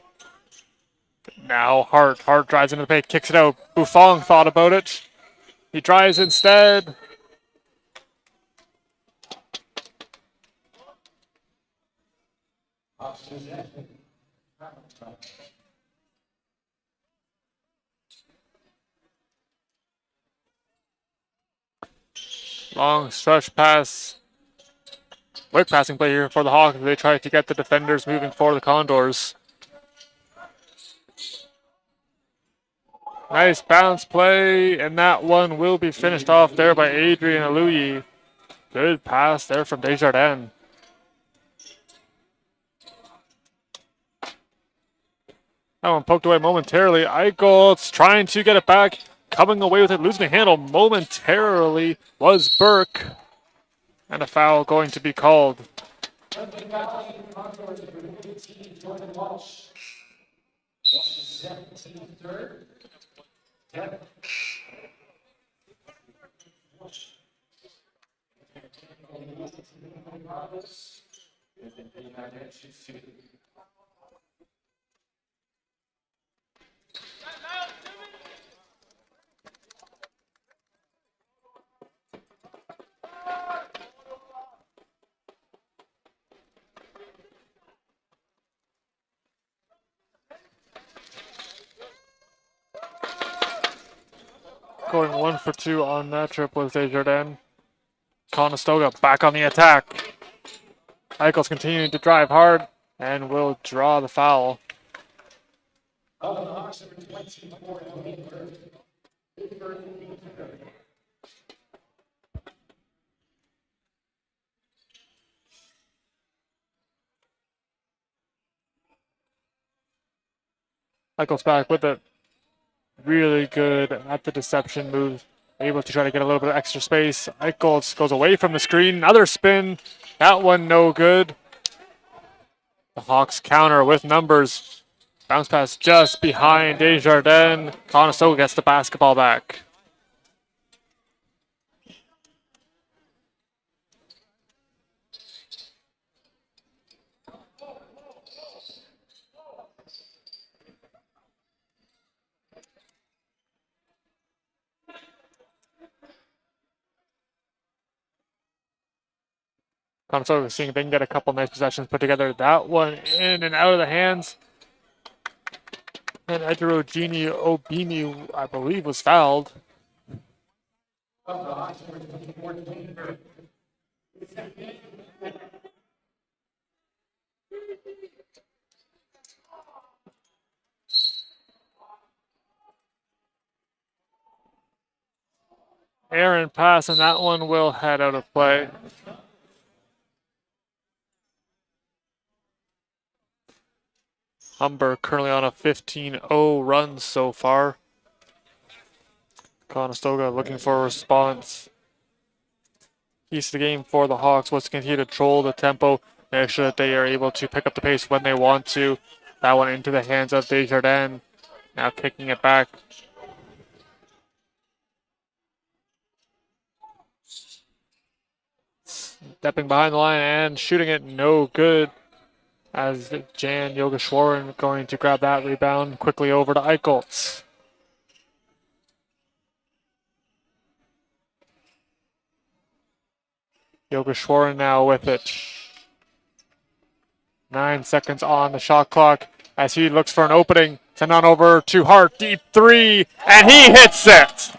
Now Hart. Hart drives into the paint. Kicks it out. Buffon thought about it. He drives instead. Long stretch pass. Quick passing play here for the Hawks. They try to get the defenders moving for the Condors. Nice bounce play, and that one will be finished off there by Adrian Aluyi. Good pass there from Desjardins. That one poked away momentarily. Eichholz trying to get it back. Coming away with it, losing the handle momentarily was Burke. And a foul going to be called. Going 1 for 2 on that trip was Desjardins. Conestoga back on the attack. Eichholz continuing to drive hard and will draw the foul. Eichholz back with it. Really good at the deception move. Able to try to get a little bit of extra space. Eichholz goes away from the screen. Another spin. That one no good. The Hawks counter with numbers. Bounce pass just behind Desjardins. Conestoga gets the basketball back. Conestoga seeing if they can get a couple nice possessions put together. That one in and out of the hands. And Edgerogini Obini, I believe, was fouled. Aaron pass, and that one will head out of play. Humber currently on a 15-0 run so far. Conestoga looking for a response. Keys to the game for the Hawks was to continue to control the tempo, make sure that they are able to pick up the pace when they want to. That one into the hands of Desjardins. Now kicking it back. Stepping behind the line and shooting it no good. As Jan Yogeshwaran going to grab that rebound quickly over to Eichholz. Yogeshwaran now with it. 9 seconds on the shot clock as he looks for an opening. Send on over to Hart, deep three, and he hits it.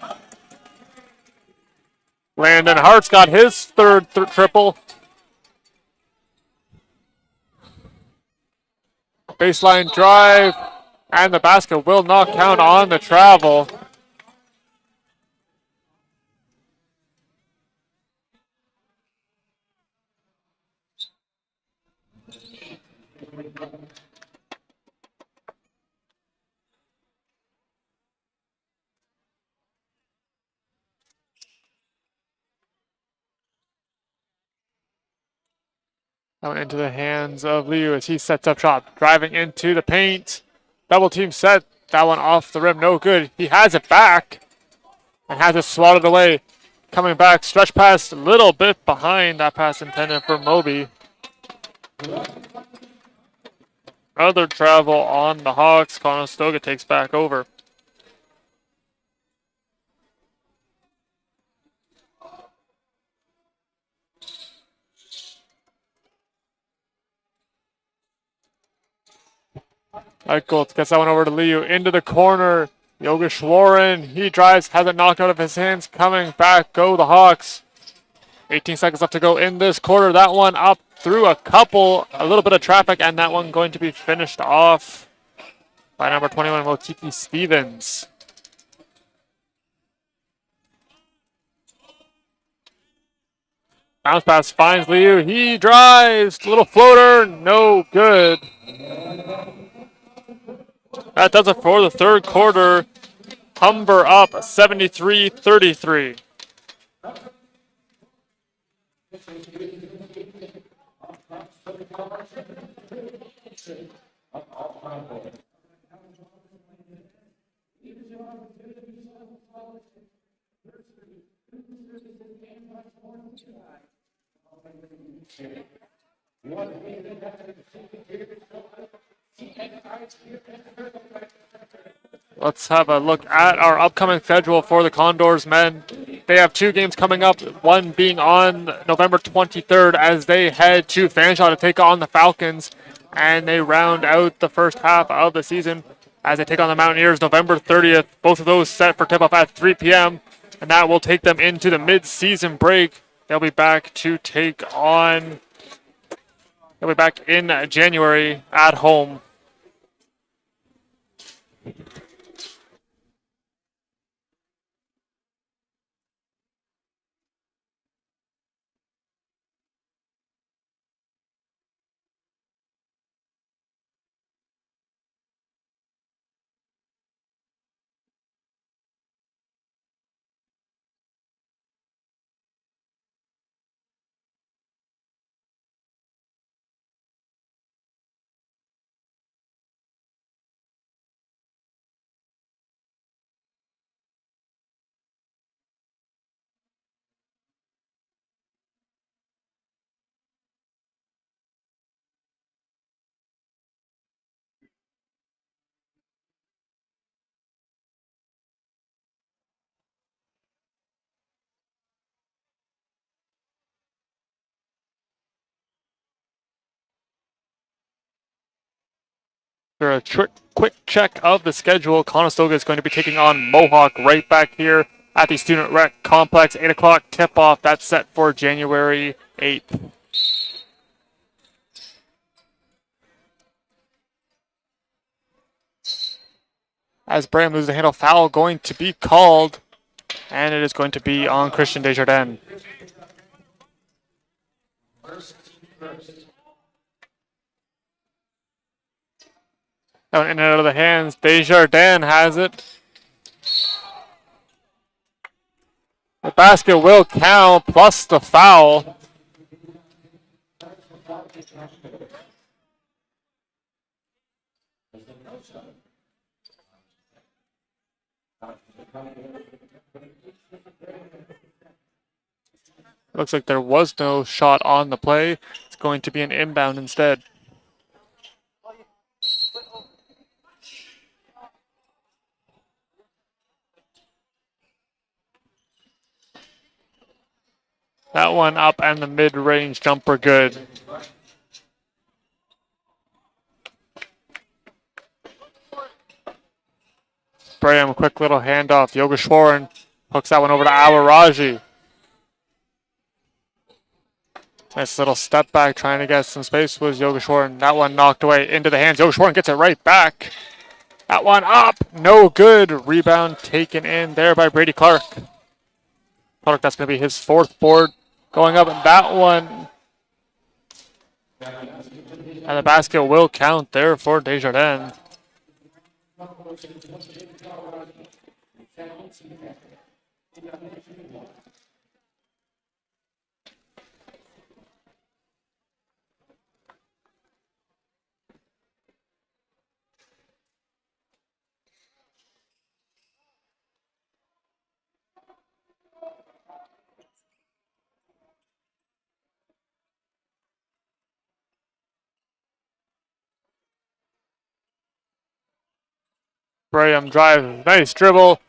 Landon Hart's got his third triple. Baseline drive, and the basket will not count on the travel. Out into the hands of Liu as he sets up shot. Driving into the paint. Double team set. That one off the rim. No good. He has it back and has it swatted away. Coming back. Stretch pass a little bit behind. That pass intended for Moby. Other travel on the Hawks. Conestoga takes back over. Eichholz gets that one over to Liu. Into the corner. Yogeshwaran. He drives. Has it knocked out of his hands. Coming back. Go the Hawks. 18 seconds left to go in this quarter. That one up through a little bit of traffic, and that one going to be finished off by number 21, Motiki Stevens. Bounce pass finds Liu. He drives. Little floater. No good. That does it for the third quarter. Humber up 73-33. Let's have a look at our upcoming schedule for the Condors men. They have 2 games coming up, one being on November 23rd as they head to Fanshawe to take on the Falcons, and they round out the first half of the season as they take on the Mountaineers November 30th. Both of those set for tip-off at 3 p.m., and that will take them into the mid-season break. They'll be back in January at home. For a quick check of the schedule, Conestoga is going to be taking on Mohawk right back here at the Student Rec Complex. 8 o'clock tip-off. That's set for January 8th. As Bram loses the handle, foul going to be called, and it is going to be on Christian Desjardins. That one in and out of the hands. Desjardins has it. The basket will count, plus the foul. Looks like there was no shot on the play. It's going to be an inbound instead. That one up and the mid-range jumper good. Graham, quick little handoff. Yogeshwaran hooks that one over to Awaraji. Nice little step back trying to get some space was Yogeshwaran. That one knocked away into the hands. Yogeshwaran gets it right back. That one up. No good. Rebound taken in there by Brady Clark. Clark, that's going to be his fourth board. Going up and that one. And the basket will count there for Desjardins. Graham drive, nice dribble,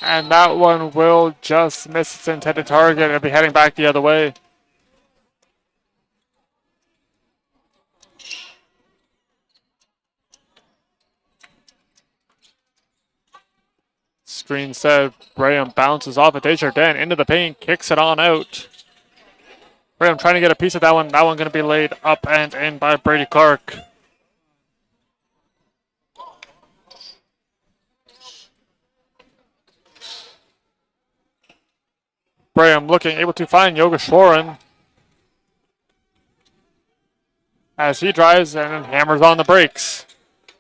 and that one will just miss its intended target and be heading back the other way. Screen set, Graham bounces off of Desjardins into the paint, kicks it on out. Graham trying to get a piece of that one going to be laid up and in by Brady Clark. Graham looking, able to find Yogeshwaran as he drives and hammers on the brakes.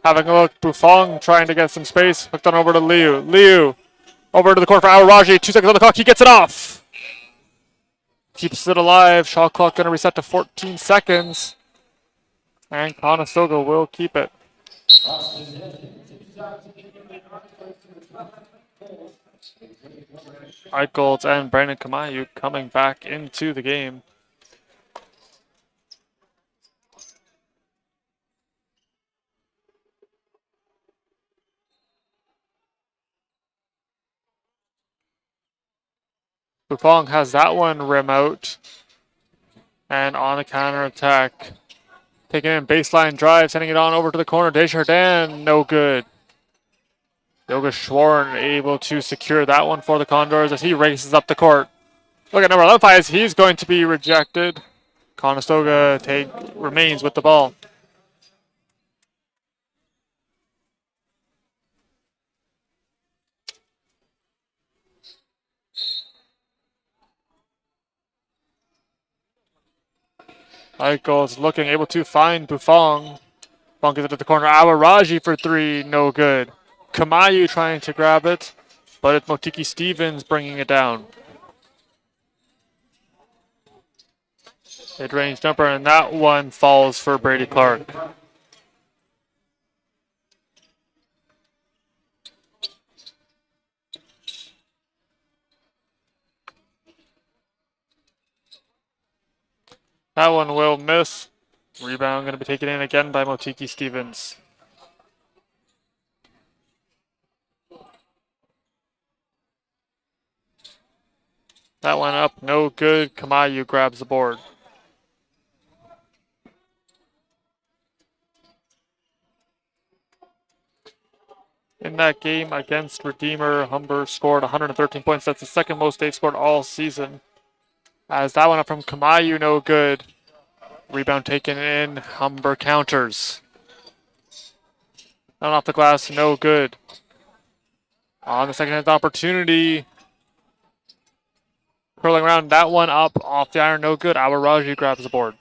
Having a look, Buffon trying to get some space, hooked on over to Liu. Liu over to the court for Awaraji, 2 seconds on the clock, he gets it off. Keeps it alive, shot clock going to reset to 14 seconds. And Conestoga will keep it. Eichholz and Brandon Kamayu coming back into the game. Buffon has that one rim out. And on a counter attack. Taking in baseline drive, sending it on over to the corner. Desjardins, no good. Yogeshwaran able to secure that one for the Condors as he races up the court. Look at number 11, he's going to be rejected. Conestoga remains with the ball. Eichholz looking, able to find Buffon. Buffon gets it to the corner. Awaraji for three, no good. Kamayu trying to grab it, but it's Motiki Stevens bringing it down. Mid-range jumper, and that one falls for Brady Clark. That one will miss. Rebound going to be taken in again by Motiki Stevens. That one up, no good. Kamayu grabs the board. In that game against Redeemer, Humber scored 113 points. That's the second most they've scored all season. As that one up from Kamayu, no good. Rebound taken in. Humber counters. Down off the glass, no good. On the second chance opportunity. Curling around, that one up off the iron, no good. Awaraji grabs the board.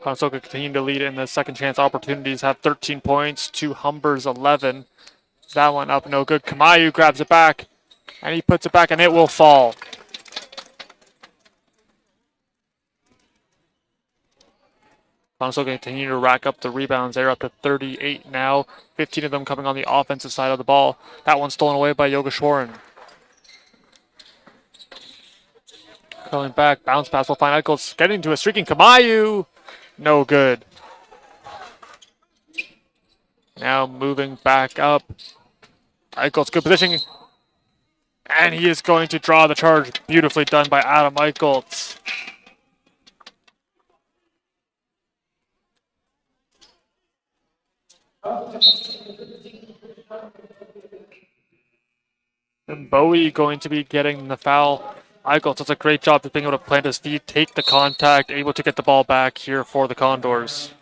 Conestoga continuing to lead in the second chance opportunities, have 13 points to Humber's 11. That one up, no good. Kamayu grabs it back, and he puts it back, and it will fall. Conestoga continue to rack up the rebounds. They're up to 38 now. 15 of them coming on the offensive side of the ball. That one stolen away by Yogeshwaran. Curling back, bounce pass will find Eichels. Getting to a streaking Kamayu. No good. Now moving back up. Eichels, good positioning. And he is going to draw the charge. Beautifully done by Adam Eichels. And Bowie going to be getting the foul. Eichels does a great job of being able to plant his feet, take the contact, able to get the ball back here for the Condors.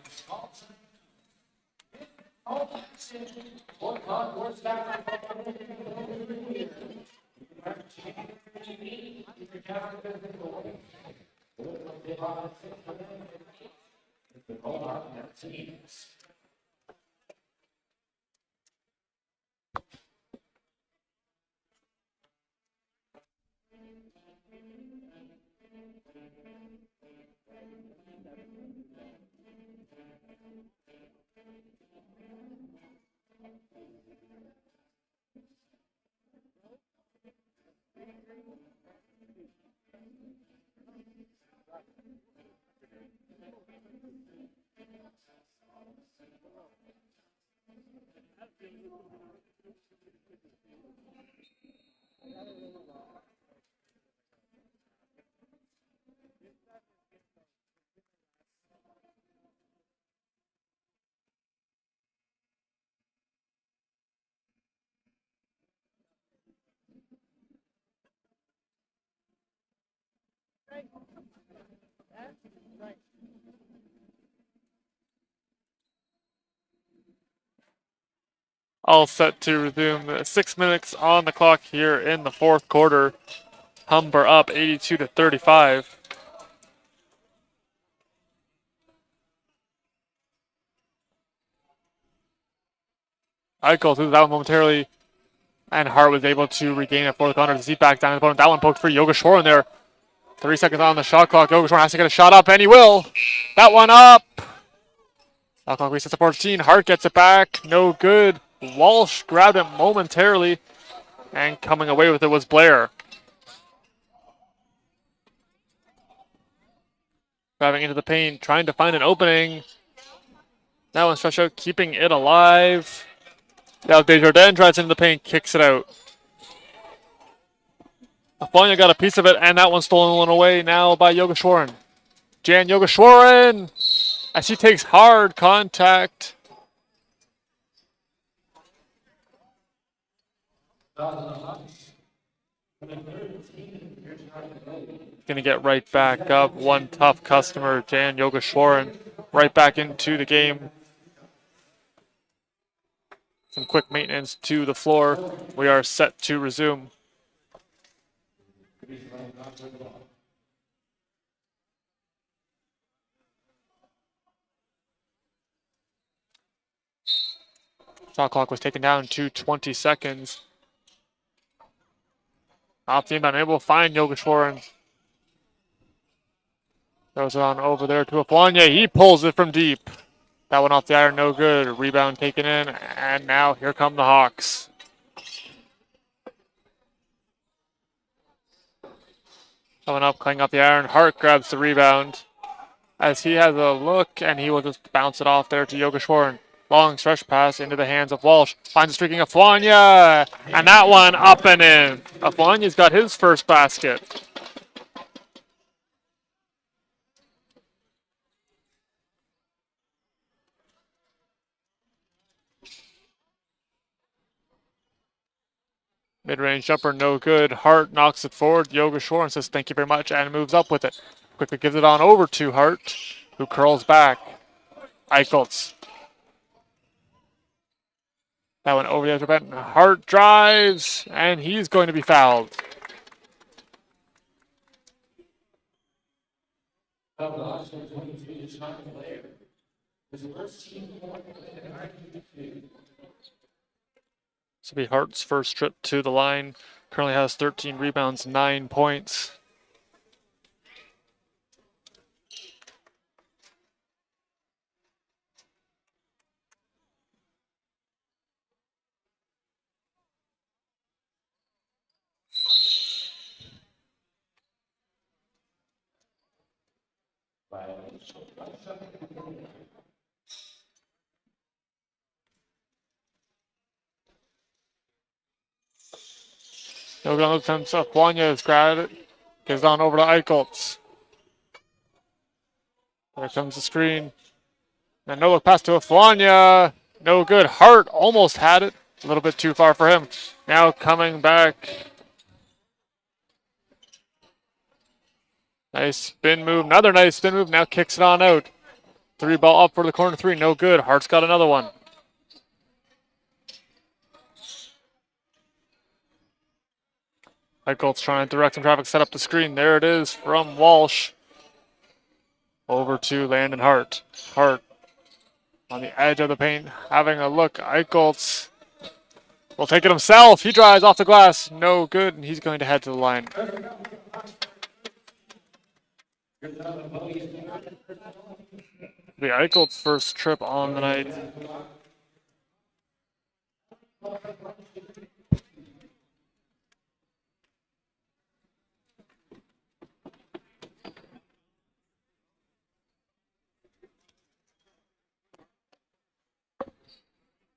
All set to resume. 6 minutes on the clock here in the fourth quarter. Humber up 82 to 35. Eichels loses that one momentarily, and Hart was able to regain it for the Condors. He's back down his opponent. That one poked for Yogeshwaran there. 3 seconds on the shot clock. Yogeshwaran has to get a shot up, and he will. That one up. Shot clock resets to 14. Hart gets it back. No good. Walsh grabbed it momentarily, and coming away with it was Blair. Driving into the paint, trying to find an opening. That one stretched out, keeping it alive. Now Desjardins drives into the paint, kicks it out. Afanya got a piece of it, and that one's stolen away now by Yogeshwaran. Jan Yogeshwaran, as he takes hard contact. Gonna get right back up. One tough customer, Jan Yogeshwaran, right back into the game. Some quick maintenance to the floor. We are set to resume. Shot clock was taken down to 20 seconds. Off the inbound, able to find Yogeshwaran. Throws it on over there to Aflanya. He pulls it from deep. That one off the iron, no good. Rebound taken in, and now here come the Hawks. Coming up, cleaning up the iron. Hart grabs the rebound as he has a look, and he will just bounce it off there to Yogeshwaran. Long stretch pass into the hands of Walsh. Finds a streaking Aflanya, and that one up and in. Aflanya's got his first basket. Mid-range jumper, no good. Hart knocks it forward. Yogeshwaran says thank you very much and moves up with it. Quickly gives it on over to Hart, who curls back. Eicheltz. That one over the other bend. Hart drives, and he's going to be fouled. This will be Hart's first trip to the line. Currently has 13 rebounds, 9 points. No good on those himself. Wanya has grabbed it. Gives on over to Eicheltz. There comes the screen. And no look pass to Afwanya. No good. Hart almost had it. A little bit too far for him. Now coming back. Nice spin move. Another nice spin move. Now kicks it on out. 3-ball up for the corner 3. No good. Hart's got another one. Eicheltz trying to direct some traffic, set up the screen. There it is from Walsh. Over to Landon Hart. Hart on the edge of the paint, having a look. Eicheltz will take it himself. He drives off the glass. No good, and he's going to head to the line. The Eicheltz first trip on the night.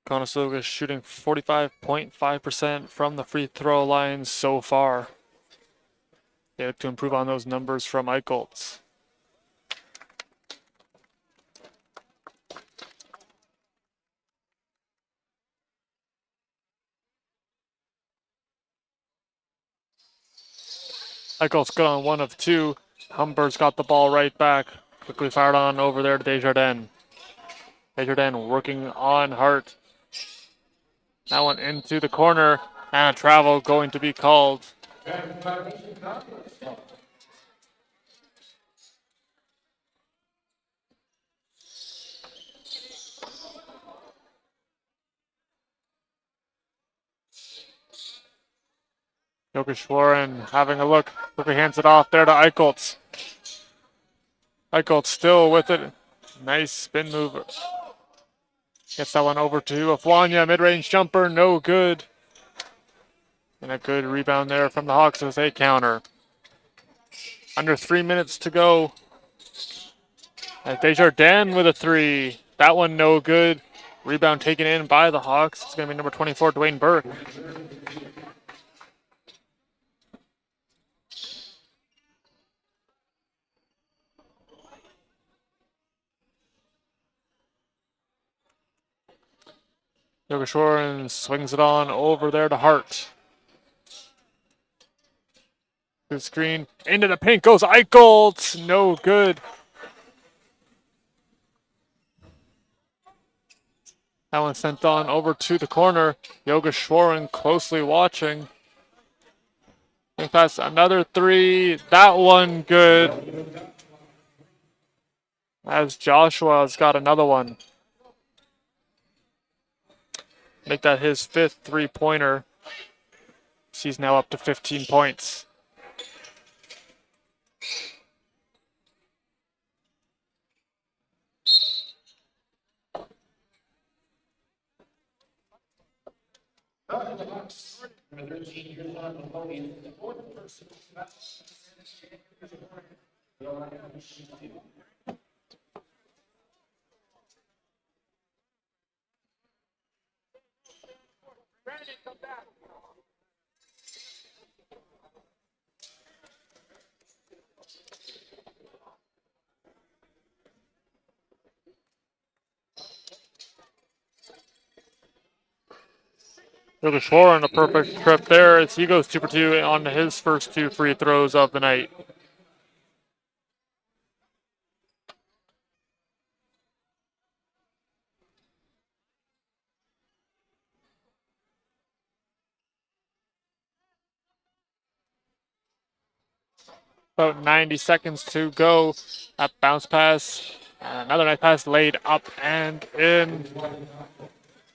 Conestoga is shooting 45.5% from the free throw line so far. They look to improve on those numbers from Eicheltz. Eicheltz good on 1 of 2. Humber's got the ball right back. Quickly fired on over there to Desjardins. Desjardins working on Hart. That one into the corner, and a travel going to be called. Yogeshwaran having a look, quickly hands it off there to Eicheltz. Eicheltz still with it. Nice spin move. Gets that one over to Afwanya. Mid-range jumper, no good. And a good rebound there from the Hawks as they counter. Under 3 minutes to go. As Desjardins with a 3. That one no good. Rebound taken in by the Hawks. It's going to be number 24, Dwayne Burke. Yogeshwaran swings it on over there to Hart. Good screen. Into the paint goes Eicheltz. No good. That one sent on over to the corner. Yogeshwaran closely watching. I think that's another 3. That one good. As Joshua's got another one. Make that his 5th 3-pointer. He's now up to 15 points. Yoga Schwarren, a perfect trip there as he goes 2 for 2 on his first 2 free throws of the night. About 90 seconds to go. That bounce pass. Another nice pass laid up and in.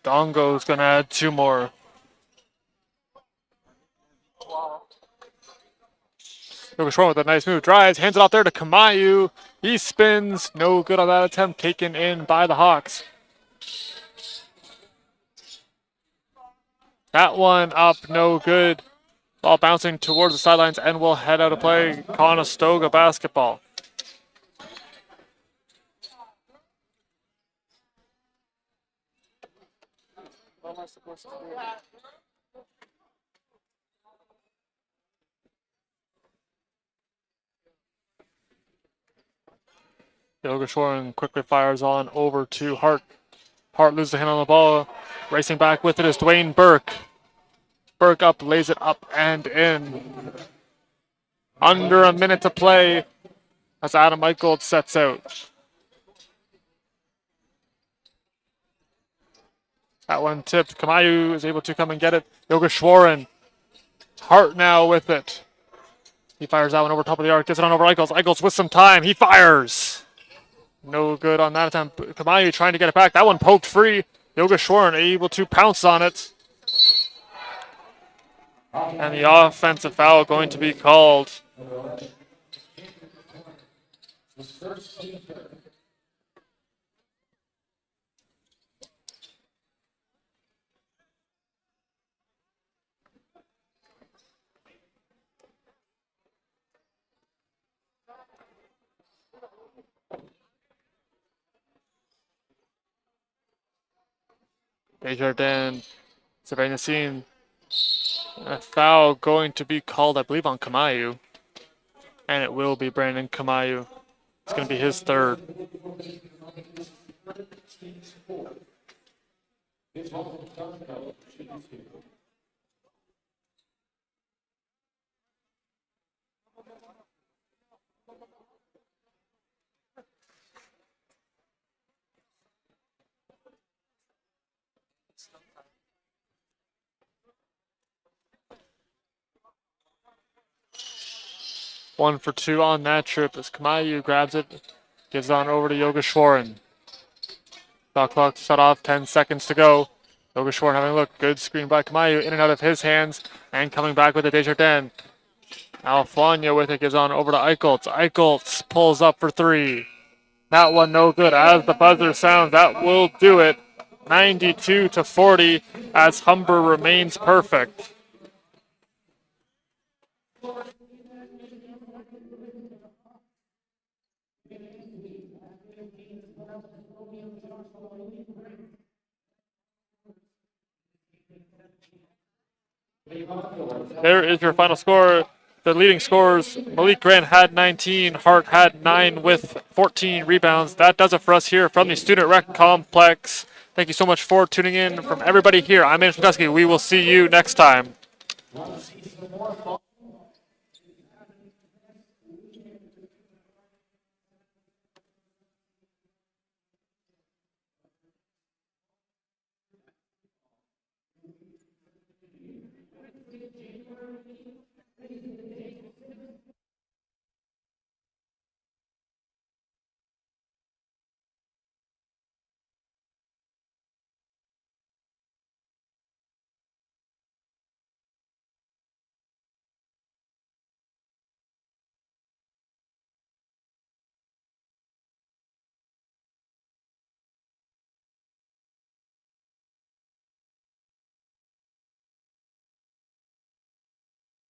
Dongo's going to add 2 more. Yoga Schwarren with a nice move. Drives, hands it out there to Kamayu. He spins. No good on that attempt. Taken in by the Hawks. That one up, no good. Ball bouncing towards the sidelines and will head out of play. Conestoga basketball. Yoga Schwarren quickly fires on over to Hart. Hart loses the hand on the ball. Racing back with it is Dwayne Burke. Burke up, lays it up and in. Under a minute to play as Adam Eichel sets out. That one tipped. Kamayu is able to come and get it. Yoga Schwarren. Hart now with it. He fires that one over top of the arc. Gets it on over Eichels. Eichels with some time. He fires. No good on that attempt. Kamayu trying to get it back. That one poked free. Yoga Schwarren able to pounce on it. And the offensive foul going to be called. Desjardins surveying the scene. A foul going to be called, I believe, on Kamayu. And it will be Brandon Kamayu. It's going to be his third. One for 2 on that trip as Kamayu grabs it, gives on over to Yoga Schwarren. Shot clock shut off, 10 seconds to go. Yoga Schwarren having a look, good screen by Kamayu, in and out of his hands, and coming back with it, Desjardins. Alfania with it, gives on over to Eichels. Eichels pulls up for 3. That one no good. As the buzzer sounds, that will do it. 92-40 as Humber remains perfect. There is your final score. The leading scorers, Malik Grant had 19, Hart had 9 with 14 rebounds. That does it for us here from the Student Rec Complex. Thank you so much for tuning in. From everybody here, I'm Andrew McCuskey. We will see you next time.